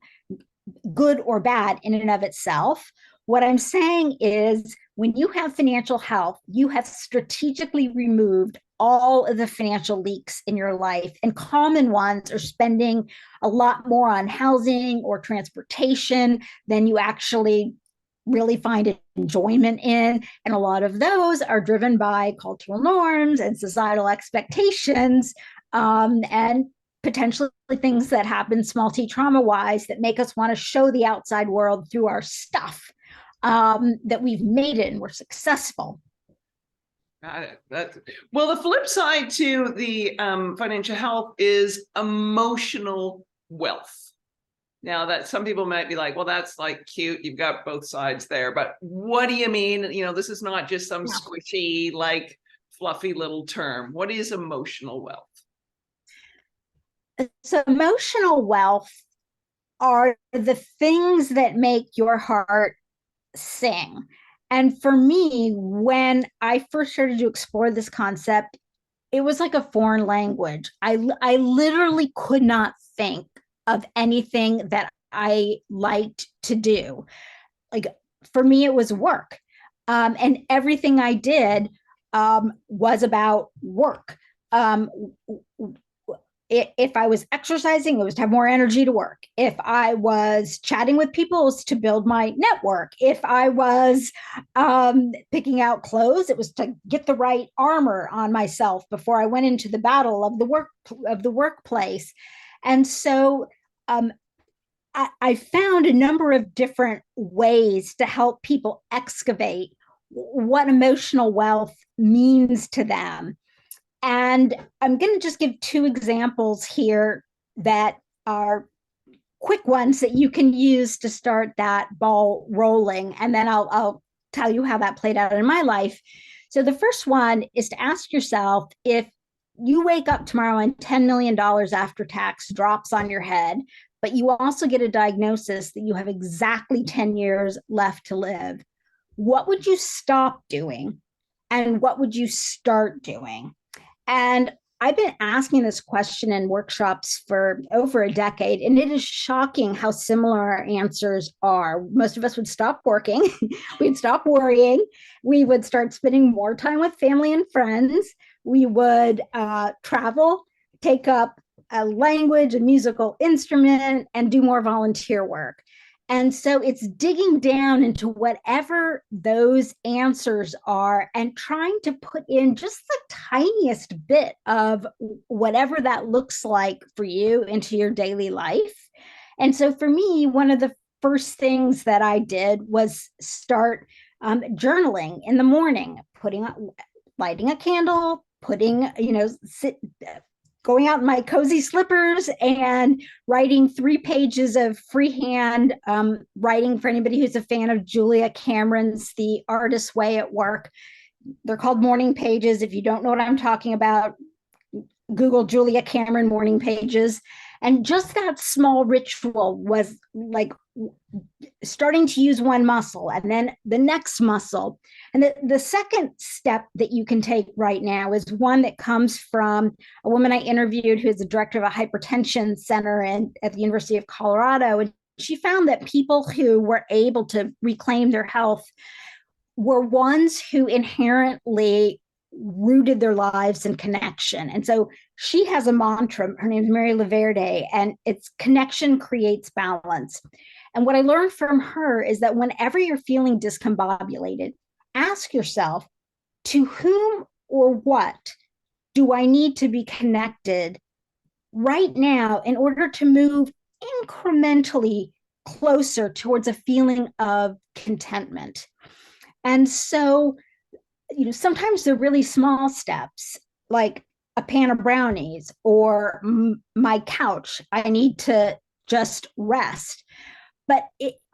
good or bad in and of itself. What I'm saying is, when you have financial health, you have strategically removed all of the financial leaks in your life, and common ones are spending a lot more on housing or transportation than you actually really find enjoyment in. And a lot of those are driven by cultural norms and societal expectations, and potentially things that happen small t trauma wise that make us want to show the outside world through our stuff, that we've made it and we're successful. Got it. Well, the flip side to the financial health is emotional wealth. Now, that some people might be like, well, that's like cute. You've got both sides there. But what do you mean? This is not just some squishy, like fluffy little term. What is emotional wealth? So emotional wealth are the things that make your heart sing. And for me, when I first started to explore this concept, it was like a foreign language. I literally could not think of anything that I liked to do. Like, for me, it was work. And everything I did was about work. If I was exercising, it was to have more energy to work. If I was chatting with people, it was to build my network. If I was picking out clothes, it was to get the right armor on myself before I went into the battle of the workplace. And so I found a number of different ways to help people excavate what emotional wealth means to them. And I'm going to just give two examples here that are quick ones that you can use to start that ball rolling. And then I'll tell you how that played out in my life. So the first one is to ask yourself, if you wake up tomorrow and $10 million after tax drops on your head, but you also get a diagnosis that you have exactly 10 years left to live, what would you stop doing? And what would you start doing? And I've been asking this question in workshops for over a decade, and it is shocking how similar our answers are. Most of us would stop working, we'd stop worrying, we would start spending more time with family and friends, we would travel, take up a language, a musical instrument, and do more volunteer work. And so it's digging down into whatever those answers are and trying to put in just the tiniest bit of whatever that looks like for you into your daily life. And so for me, one of the first things that I did was start journaling in the morning, lighting a candle, going out in my cozy slippers and writing 3 pages of freehand writing. For anybody who's a fan of Julia Cameron's The Artist's Way at Work, they're called morning pages. If you don't know what I'm talking about, Google Julia Cameron morning pages. And just that small ritual was like starting to use one muscle and then the next muscle. And the second step that you can take right now is one that comes from a woman I interviewed who is the director of a hypertension center at the University of Colorado. And she found that people who were able to reclaim their health were ones who inherently rooted their lives in connection. And so she has a mantra, her name is Mary Laverde, and it's connection creates balance. And what I learned from her is that whenever you're feeling discombobulated, ask yourself, to whom or what do I need to be connected right now in order to move incrementally closer towards a feeling of contentment? And so, sometimes they're really small steps, like a pan of brownies or my couch. I need to just rest. But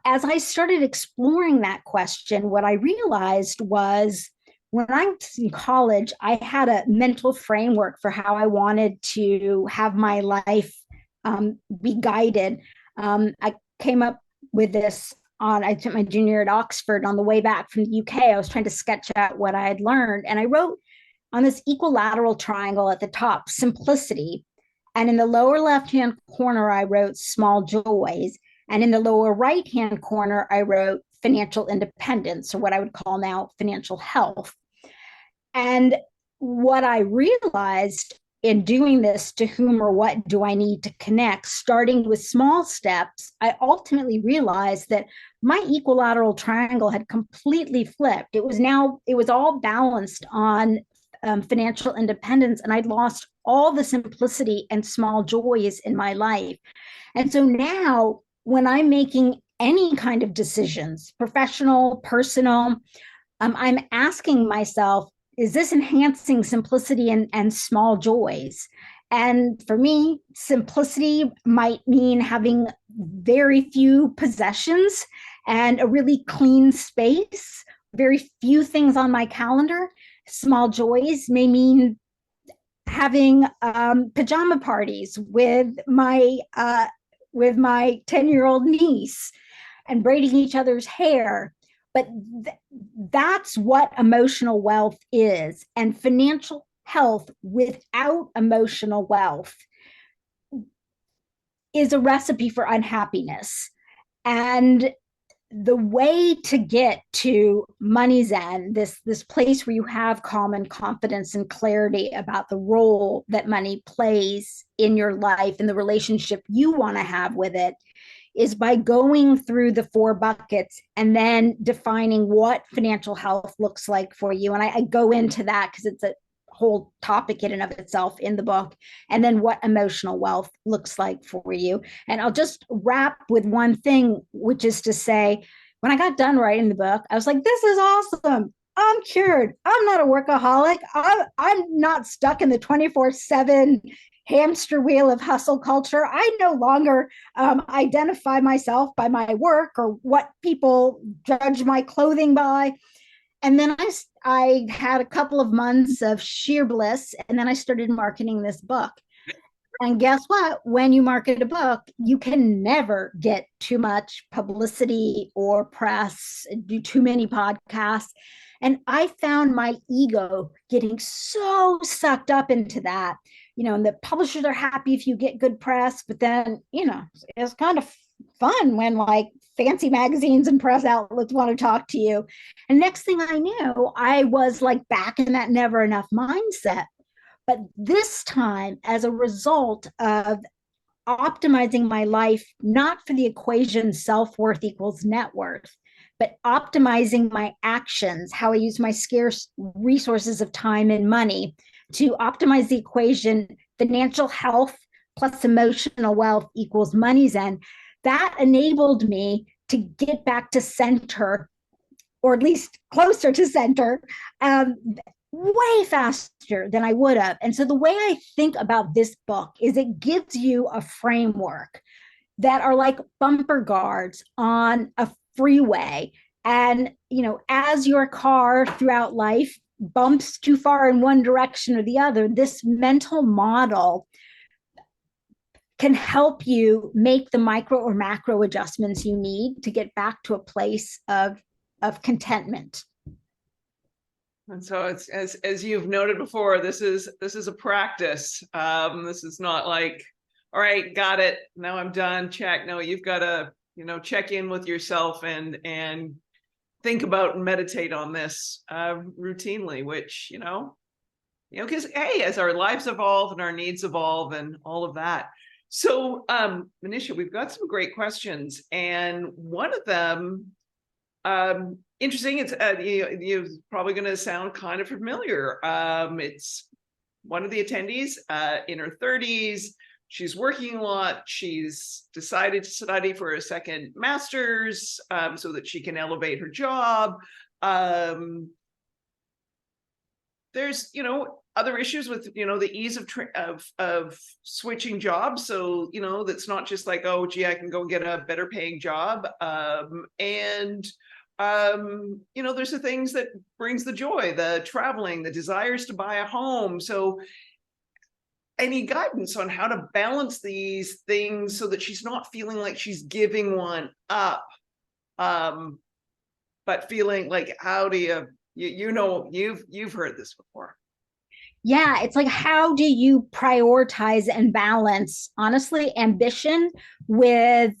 as I started exploring that question, what I realized was when I was in college, I had a mental framework for how I wanted to have my life be guided. I came up with this I took my junior year at Oxford. On the way back from the UK, I was trying to sketch out what I had learned. And I wrote on this equilateral triangle at the top, simplicity. And in the lower left-hand corner, I wrote small joys. And in the lower right-hand corner, I wrote financial independence, or what I would call now financial health. And what I realized in doing this, to whom or what do I need to connect, starting with small steps, I ultimately realized that my equilateral triangle had completely flipped. It was all balanced on financial independence, and I'd lost all the simplicity and small joys in my life. And so now when I'm making any kind of decisions, professional, personal, I'm asking myself, is this enhancing simplicity and small joys? And for me, simplicity might mean having very few possessions and a really clean space, very few things on my calendar. Small joys may mean having pajama parties with my 10-year-old niece and braiding each other's hair. But that's what emotional wealth is. And financial health without emotional wealth is a recipe for unhappiness. And the way to get to MoneyZen, this place where you have calm and confidence and clarity about the role that money plays in your life and the relationship you want to have with it, is by going through the 4 buckets and then defining what financial health looks like for you. And I go into that because it's a whole topic in and of itself in the book, and then what emotional wealth looks like for you. And I'll just wrap with one thing, which is to say, when I got done writing the book, I was like, this is awesome. I'm cured. I'm not a workaholic. I'm not stuck in the 24/7 hamster wheel of hustle culture. I no longer identify myself by my work or what people judge my clothing by. And then I had a couple of months of sheer bliss, and then I started marketing this book. And guess what? When you market a book, you can never get too much publicity or press, do too many podcasts. And I found my ego getting so sucked up into that. And the publishers are happy if you get good press, but then, it's kind of fun when like fancy magazines and press outlets want to talk to you. And next thing I knew, I was like back in that never enough mindset. But this time, as a result of optimizing my life, not for the equation self-worth equals net worth, but optimizing my actions, how I use my scarce resources of time and money to optimize the equation financial health plus emotional wealth equals MoneyZen. That enabled me to get back to center, or at least closer to center, way faster than I would have. And so the way I think about this book is it gives you a framework that are like bumper guards on a freeway. And, you know, as your car throughout life bumps too far in one direction or the other, this mental model can help you make the micro or macro adjustments you need to get back to a place of contentment. And so it's as you've noted before, this is a practice. This is not like, all right, got it, now I'm done, check. No, you've got to, you know, check in with yourself and think about and meditate on this routinely, which, you know, because hey, as our lives evolve and our needs evolve and all of that. So Manisha, we've got some great questions, and one of them, interesting, it's you're probably going to sound kind of familiar. It's one of the attendees in her 30s. She's working a lot. She's decided to study for a second master's so that she can elevate her job. There's, you know, other issues with, you know, the ease of switching jobs. So, you know, that's not just like, oh, gee, I can go get a better paying job. You know, there's the things that brings the joy, the traveling, the desires to buy a home. So any guidance on how to balance these things so that she's not feeling like she's giving one up, but feeling like, how do you know, you've heard this before. Yeah, it's like, how do you prioritize and balance, honestly, ambition with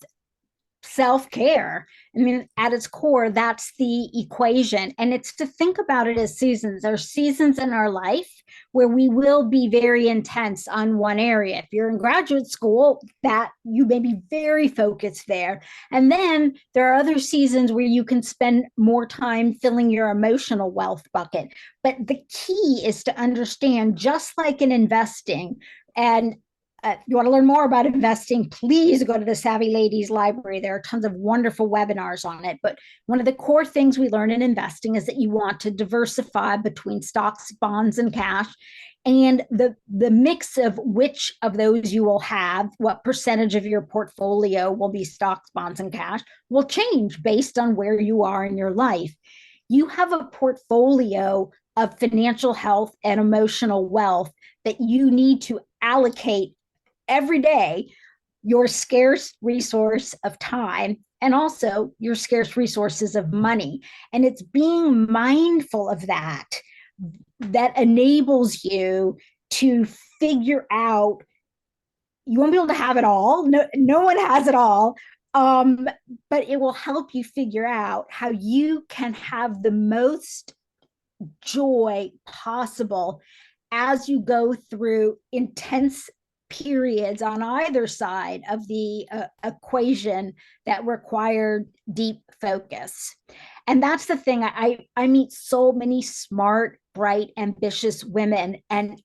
self-care? I mean, at its core, that's the equation. And it's to think about it as seasons. There are seasons in our life where we will be very intense on one area. If you're in graduate school, that you may be very focused there. And then there are other seasons where you can spend more time filling your emotional wealth bucket. But the key is to understand, just like in investing, and you want to learn more about investing, please go to the Savvy Ladies Library. There are tons of wonderful webinars on it. But one of the core things we learn in investing is that you want to diversify between stocks, bonds, and cash. And the mix of which of those you will have, what percentage of your portfolio will be stocks, bonds, and cash, will change based on where you are in your life. You have a portfolio of financial health and emotional wealth that you need to allocate every day, your scarce resource of time and also your scarce resources of money. And it's being mindful of that that enables you to figure out. You won't be able to have it all. No one has it all. But it will help you figure out how you can have the most joy possible as you go through intense periods on either side of the equation that require deep focus. And that's the thing. I meet so many smart, bright, ambitious women, and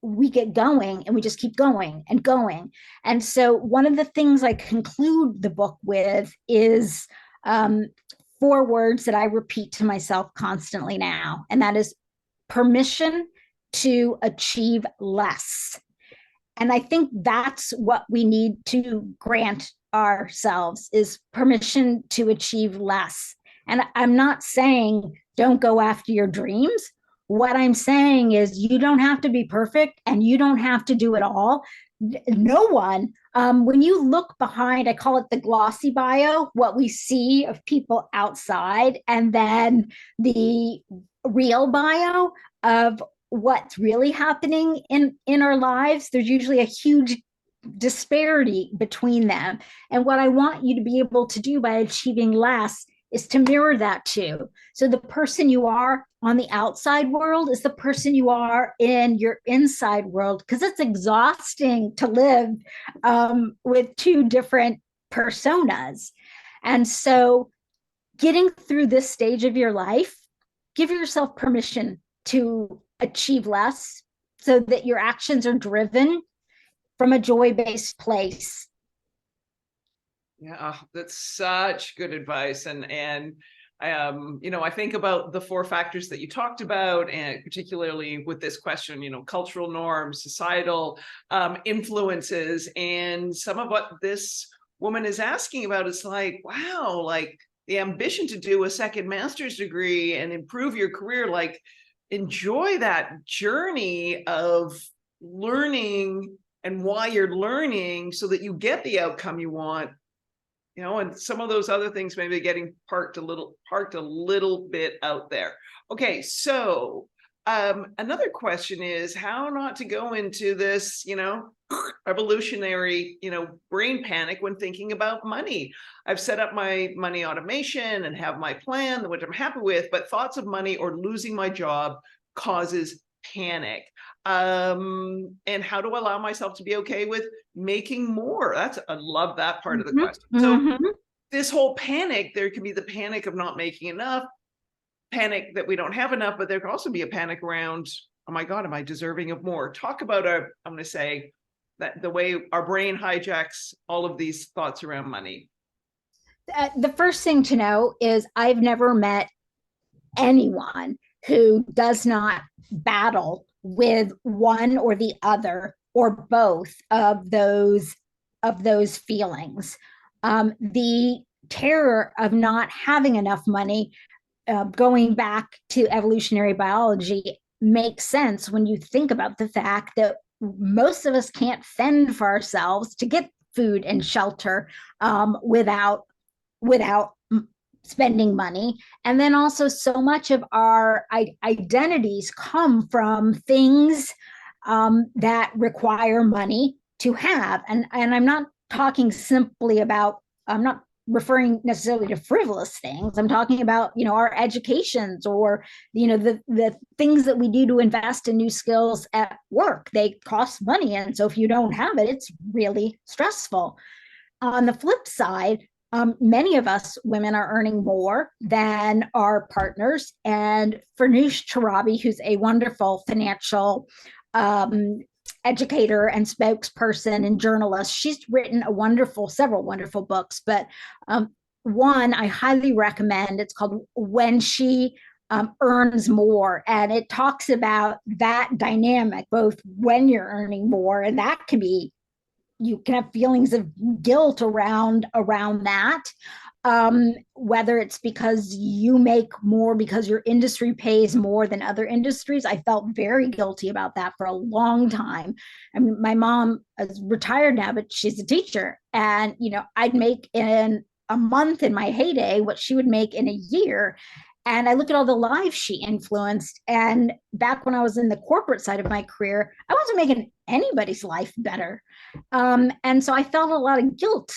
we get going and we just keep going and going. And so one of the things I conclude the book with is 4 words that I repeat to myself constantly now, and that is permission to achieve less. And I think that's what we need to grant ourselves, is permission to achieve less. And I'm not saying don't go after your dreams. What I'm saying is you don't have to be perfect and you don't have to do it all. No one. When you look behind, I call it the glossy bio, what we see of people outside, and then the real bio of what's really happening in our lives, there's usually a huge disparity between them. And what I want you to be able to do by achieving less is to mirror that too. So the person you are on the outside world is the person you are in your inside world, because it's exhausting to live with two different personas. And so getting through this stage of your life, give yourself permission to achieve less so that your actions are driven from a joy-based place. Yeah, that's such good advice. And I think about the 4 factors that you talked about, and particularly with this question, cultural norms, societal influences, and some of what this woman is asking about is like, wow, like the ambition to do a second master's degree and improve your career, like enjoy that journey of learning and why you're learning so that you get the outcome you want. And some of those other things maybe getting parked a little bit out there. Okay, so another question is how not to go into this, evolutionary, brain panic when thinking about money. I've set up my money automation and have my plan, which I'm happy with, but thoughts of money or losing my job causes panic. And how to allow myself to be okay with making more. I love that part of the question. So this whole panic, there can be the panic of not making enough, panic that we don't have enough, but there can also be a panic around, oh my God, am I deserving of more? Talk about I'm going to say that the way our brain hijacks all of these thoughts around money. The first thing to know is I've never met anyone who does not battle with one or the other or both of those feelings. The terror of not having enough money, going back to evolutionary biology, makes sense when you think about the fact that most of us can't fend for ourselves to get food and shelter without spending money. And then also so much of our identities come from things that require money to have. And I'm not talking simply about, I'm not referring necessarily to frivolous things. I'm talking about, our educations or, the things that we do to invest in new skills at work. They cost money. And so if you don't have it, it's really stressful. On the flip side, many of us women are earning more than our partners. And Farnoosh Torabi, who's a wonderful financial educator and spokesperson and journalist, she's written several wonderful books, but one I highly recommend. It's called When She Earns More. And it talks about that dynamic, both when you're earning more, and that can be, you can have feelings of guilt around that, whether it's because you make more because your industry pays more than other industries. I felt very guilty about that for a long time. I mean, my mom is retired now, but she's a teacher, and I'd make in a month in my heyday what she would make in a year. And I look at all the lives she influenced. And back when I was in the corporate side of my career, I wasn't making anybody's life better. And so I felt a lot of guilt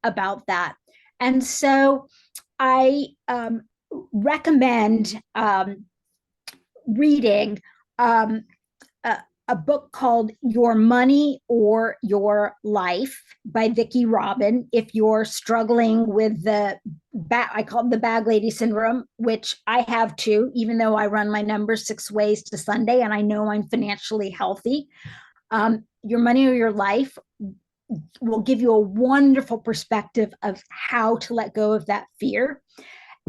about that. And so I recommend reading a book called Your Money or Your Life by Vicki Robin. If you're struggling with I call it the bag lady syndrome, which I have too, even though I run my numbers 6 ways to Sunday and I know I'm financially healthy. Your Money or Your Life will give you a wonderful perspective of how to let go of that fear.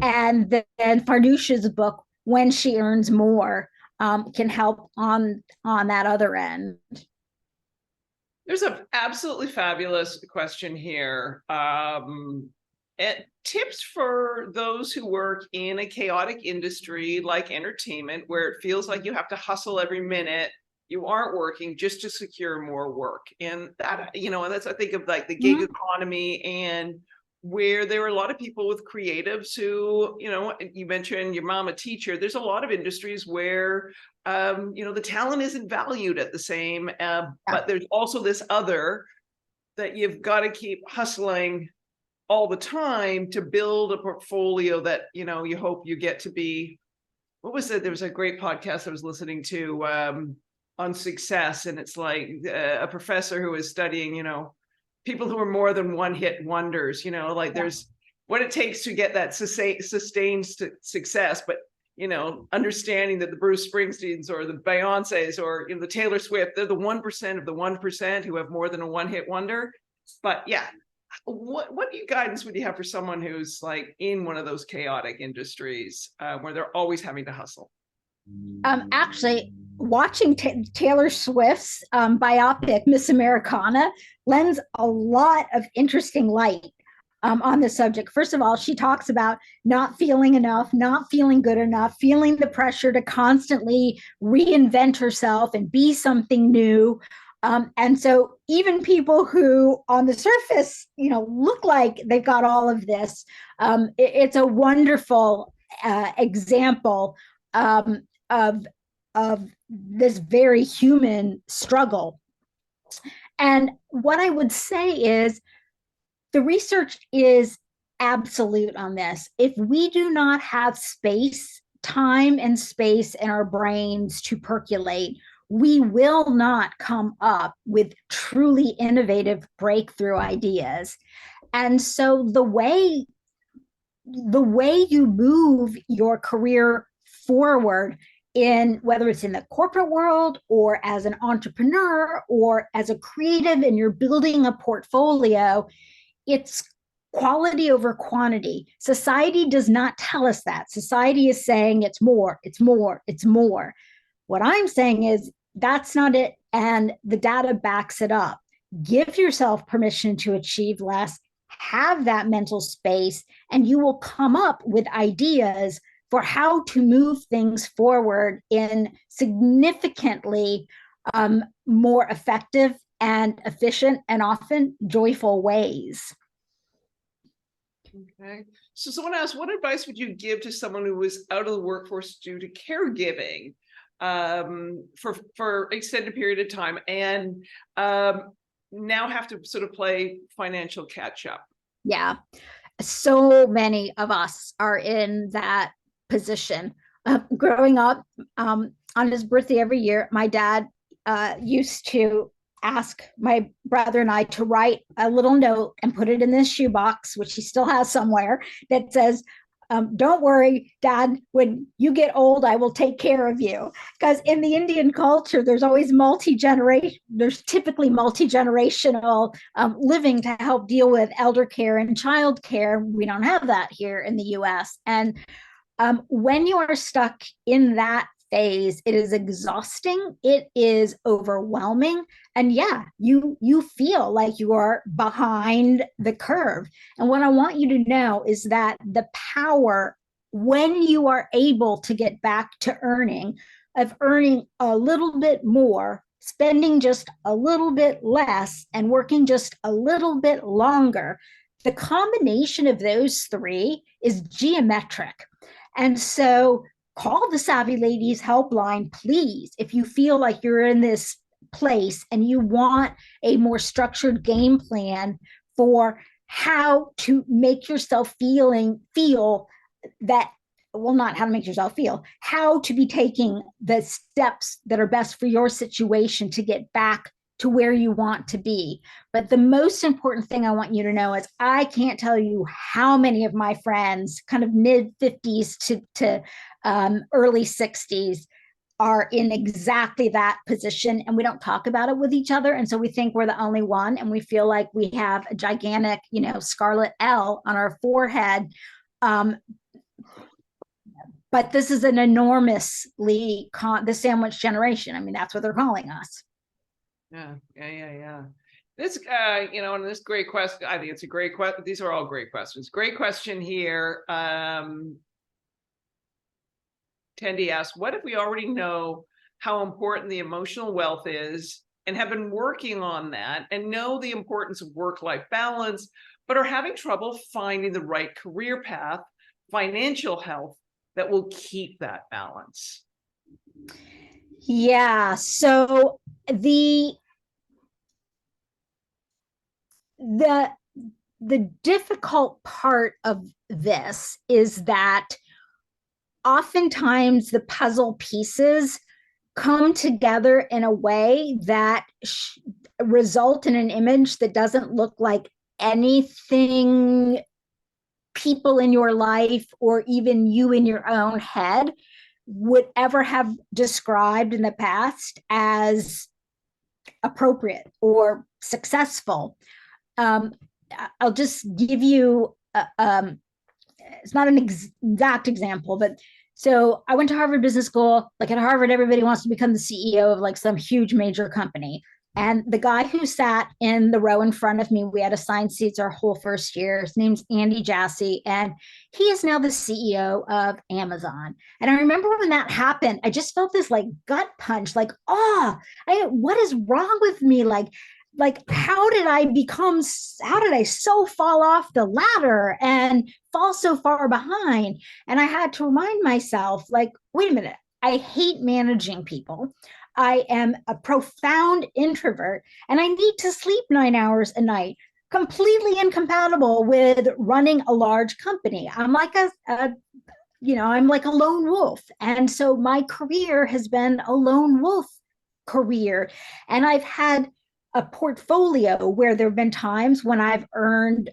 And then Farnoosh's book, When She Earns More, can help on that other end. There's an absolutely fabulous question here. Tips for those who work in a chaotic industry like entertainment, where it feels like you have to hustle every minute. You aren't working just to secure more work. And that, and that's, I think of like the gig economy, and where there are a lot of people with creatives who, you mentioned your mom, a teacher. There's a lot of industries where, the talent isn't valued at the same, but there's also this other that you've got to keep hustling all the time to build a portfolio that, you know, you hope you get to be, what was it? There was a great podcast I was listening to on success. And it's like a professor who is studying, you know, people who are more than one hit wonders, you know, like there's what it takes to get that sustained success. But, you know, understanding that the Bruce Springsteens or the Beyoncés or, you know, the Taylor Swift, they're the 1% of the 1% who have more than a one hit wonder. But yeah, what guidance would you have for someone who's like in one of those chaotic industries where they're always having to hustle? Actually, watching Taylor Swift's biopic Miss Americana lends a lot of interesting light on this subject. First of all, she talks about not feeling enough, not feeling good enough, feeling the pressure to constantly reinvent herself and be something new. And so even people who on the surface, you know, look like they've got all of this, it's a wonderful example of this very human struggle. And what I would say is the research is absolute on this. If we do not have time and space in our brains to percolate, we will not come up with truly innovative breakthrough ideas. And so the way you move your career forward, in whether it's in the corporate world or as an entrepreneur or as a creative and you're building a portfolio, it's quality over quantity. Society does not tell us that. Society is saying it's more, it's more, it's more. What I'm saying is that's not it. And the data backs it up. Give yourself permission to achieve less, have that mental space, and you will come up with ideas for how to move things forward in significantly more effective and efficient and often joyful ways. Okay. So someone asked, what advice would you give to someone who was out of the workforce due to caregiving for extended period of time and now have to sort of play financial catch up? Yeah. So many of us are in that position. Growing up, on his birthday every year, my dad used to ask my brother and I to write a little note and put it in this shoebox, which he still has somewhere, that says, don't worry, Dad, when you get old, I will take care of you. Because in the Indian culture, there's typically multi-generational living to help deal with elder care and child care. We don't have that here in the US. And when you are stuck in that phase, it is exhausting, it is overwhelming, and yeah, you feel like you are behind the curve. And what I want you to know is that the power, when you are able to get back to earning a little bit more, spending just a little bit less, and working just a little bit longer, the combination of those three is geometric. And so call the Savvy Ladies helpline, please, if you feel like you're in this place and you want a more structured game plan for how to make yourself feel that, well, not how to make yourself feel, how to be taking the steps that are best for your situation to get back to where you want to be. But the most important thing I want you to know is I can't tell you how many of my friends, kind of mid 50s to early 60s, are in exactly that position, and we don't talk about it with each other. And so we think we're the only one, and we feel like we have a gigantic, scarlet L on our forehead. But this is an enormously the sandwich generation. I mean, that's what they're calling us. Yeah. This, and this great question. I think it's a great question. These are all great questions. Great question here. Tendi asked, what if we already know how important the emotional wealth is and have been working on that and know the importance of work-life balance, but are having trouble finding the right career path, financial health that will keep that balance? Yeah. So the the difficult part of this is that oftentimes the puzzle pieces come together in a way that result in an image that doesn't look like anything people in your life or even you in your own head would ever have described in the past as appropriate or successful. I'll just give you it's not an exact example, but so I went to Harvard Business School. Like at Harvard, everybody wants to become the CEO of like some huge major company. And the guy who sat in the row in front of me, we had assigned seats our whole first year. His name's Andy Jassy, and he is now the CEO of Amazon. And I remember when that happened, I just felt this like gut punch, like, oh, what is wrong with me? Like how did I so fall off the ladder and fall so far behind? And I had to remind myself, like, wait a minute, I hate managing people. I am a profound introvert and I need to sleep 9 hours a night, completely incompatible with running a large company. I'm like I'm like a lone wolf. And so my career has been a lone wolf career. And I've had a portfolio where there have been times when I've earned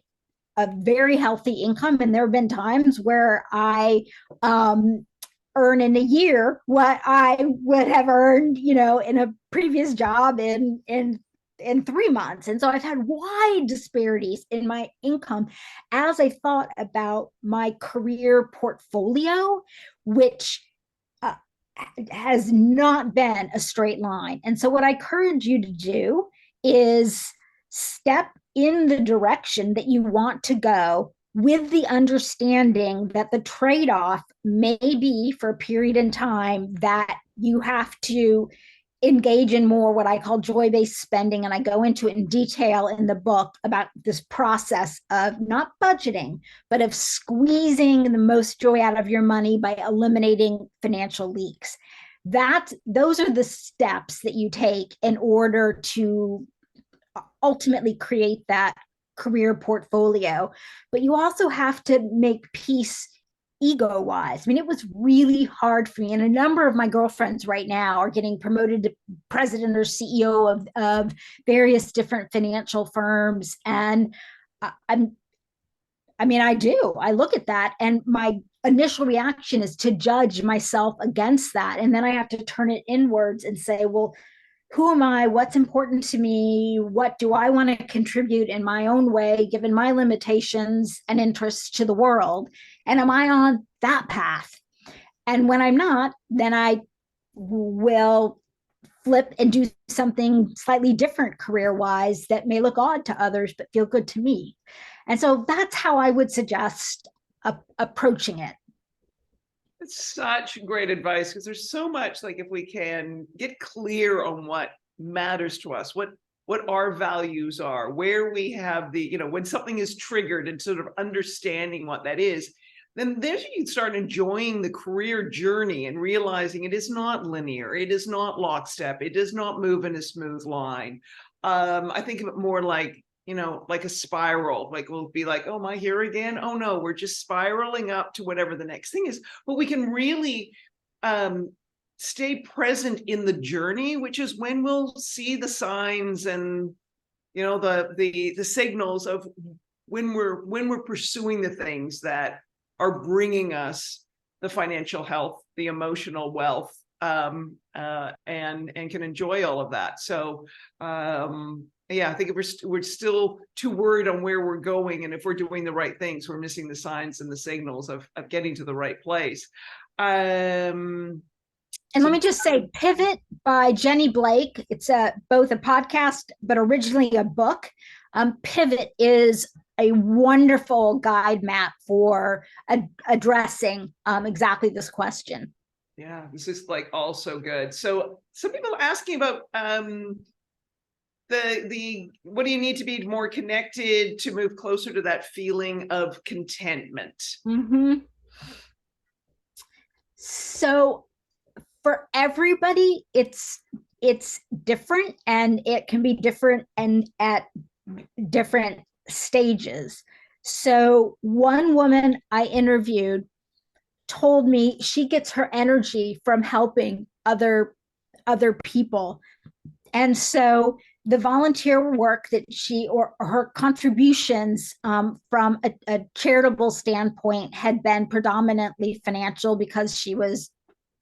a very healthy income, and there have been times where I earn in a year what I would have earned, in a previous job in 3 months. And so I've had wide disparities in my income as I thought about my career portfolio, which has not been a straight line. And so what I encourage you to do is step in the direction that you want to go with the understanding that the trade-off may be for a period in time that you have to engage in more what I call joy-based spending. And I go into it in detail in the book about this process of not budgeting, but of squeezing the most joy out of your money by eliminating financial leaks. Those are the steps that you take in order to ultimately create that career portfolio. But you also have to make peace ego-wise. I mean, it was really hard for me. And a number of my girlfriends right now are getting promoted to president or CEO of various different financial firms. And I look at that and my initial reaction is to judge myself against that. And then I have to turn it inwards and say, well, who am I? What's important to me? What do I want to contribute in my own way, given my limitations and interests to the world? And am I on that path? And when I'm not, then I will flip and do something slightly different career-wise that may look odd to others, but feel good to me. And so that's how I would suggest approaching it. It's such great advice, because there's so much, like, if we can get clear on what matters to us, what our values are, where we have the, when something is triggered, and sort of understanding what that is, then there's you start enjoying the career journey and realizing it is not linear, it is not lockstep, it does not move in a smooth line. I think of it more like, like a spiral. Like we'll be like, oh, am I here again? Oh no, we're just spiraling up to whatever the next thing is. But we can really stay present in the journey, which is when we'll see the signs and the signals of when we're pursuing the things that are bringing us the financial health, the emotional wealth, and can enjoy all of that. So yeah, I think if we're still too worried on where we're going, and if we're doing the right things, we're missing the signs and the signals of getting to the right place. And let me just say, Pivot by Jenny Blake. It's both a podcast, but originally a book. Pivot is a wonderful guide map for addressing exactly this question. Yeah, this is like all so good. So some people are asking about the what do you need to be more connected to move closer to that feeling of contentment? Mm-hmm. So for everybody, it's different, and it can be different and at different stages. So one woman I interviewed told me she gets her energy from helping other people. And so the volunteer work that she or her contributions from a charitable standpoint had been predominantly financial because she was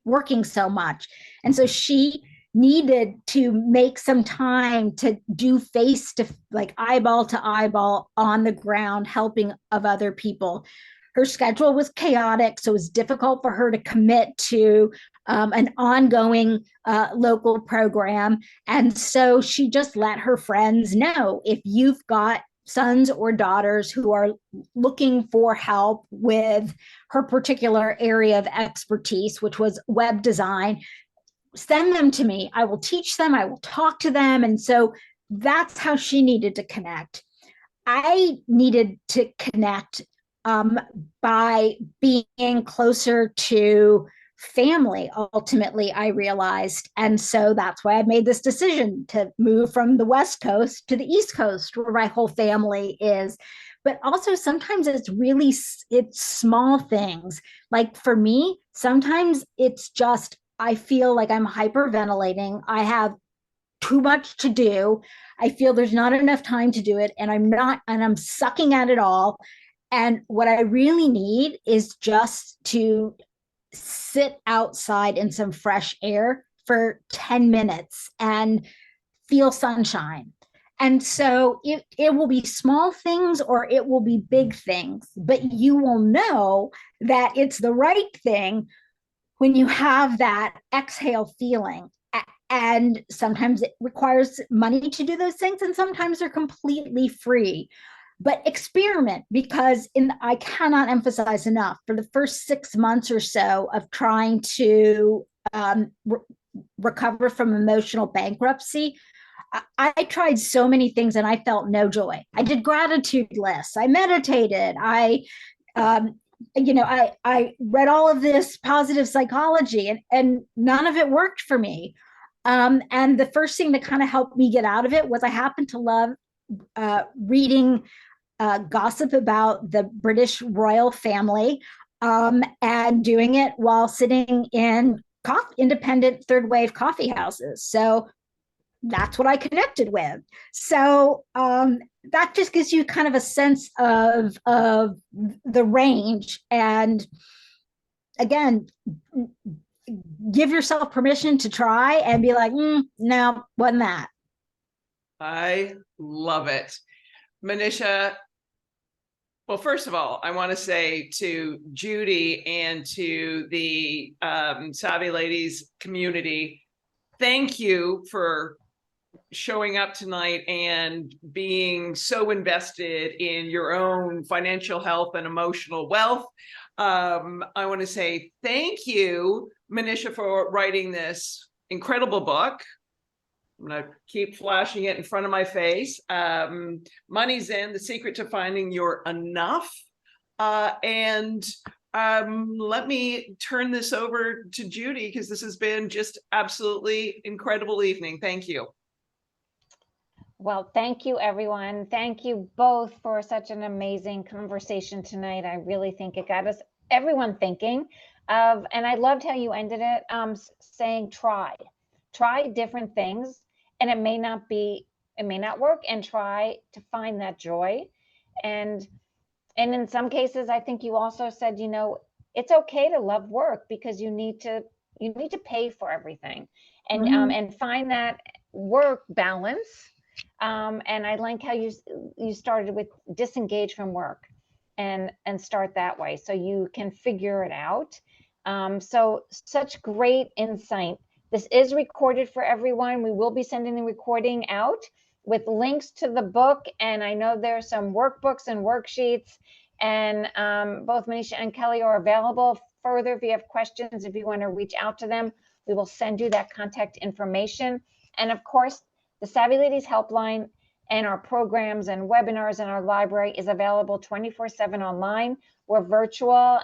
working so much. And so she needed to make some time to do face to like eyeball to eyeball on the ground helping of other people. Her schedule was chaotic, so it was difficult for her to commit to an ongoing local program. And so she just let her friends know, if you've got sons or daughters who are looking for help with her particular area of expertise, which was web design, send them to me. I will teach them, I will talk to them. And so that's how she needed to connect. I needed to connect by being closer to family, ultimately, I realized. And so that's why I made this decision to move from the West Coast to the East Coast, where my whole family is. But also sometimes it's small things. Like for me, sometimes it's just, I feel like I'm hyperventilating. I have too much to do. I feel there's not enough time to do it. And I'm sucking at it all. And what I really need is just to sit outside in some fresh air for 10 minutes and feel sunshine. And so it will be small things or it will be big things, but you will know that it's the right thing when you have that exhale feeling. And sometimes it requires money to do those things, and sometimes they're completely free. But experiment, because I cannot emphasize enough, for the first 6 months or so of trying to recover from emotional bankruptcy, I tried so many things and I felt no joy. I did gratitude lists. I meditated. I read all of this positive psychology, and none of it worked for me. And the first thing that kind of helped me get out of it was I happened to love reading gossip about the British royal family, and doing it while sitting in independent third wave coffee houses. So that's what I connected with. So that just gives you kind of a sense of the range. And again, give yourself permission to try and be like, no, wasn't that. I love it. Manisha, well, first of all, I want to say to Judy and to the Savvy Ladies community, thank you for showing up tonight and being so invested in your own financial health and emotional wealth. I want to say thank you, Manisha, for writing this incredible book. I'm going to keep flashing it in front of my face. MoneyZen, The Secret to Finding Your Enough. And let me turn this over to Judy, because this has been just absolutely incredible evening. Thank you. Well, thank you, everyone. Thank you both for such an amazing conversation tonight. I really think it got us, everyone, thinking of, and I loved how you ended it, saying try different things, and it may not work, and try to find that joy. And in some cases, I think you also said, it's okay to love work, because you need to pay for everything, and and find that work balance. And I like how you started with disengage from work and start that way, so you can figure it out. So such great insight. This is recorded for everyone. We will be sending the recording out with links to the book. And I know there's some workbooks and worksheets, and both Manisha and Kelly are available further if you have questions, if you want to reach out to them. We will send you that contact information. And of course, the Savvy Ladies Helpline and our programs and webinars in our library is available 24/7 online. We're virtual.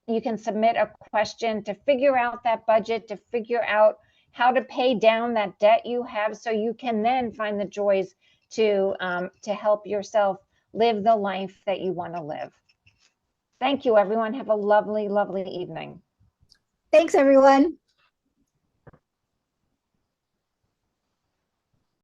You can submit a question to figure out that budget, to figure out how to pay down that debt you have, so you can then find the joys to help yourself live the life that you want to live. Thank you, everyone. Have a lovely, lovely evening. Thanks, everyone.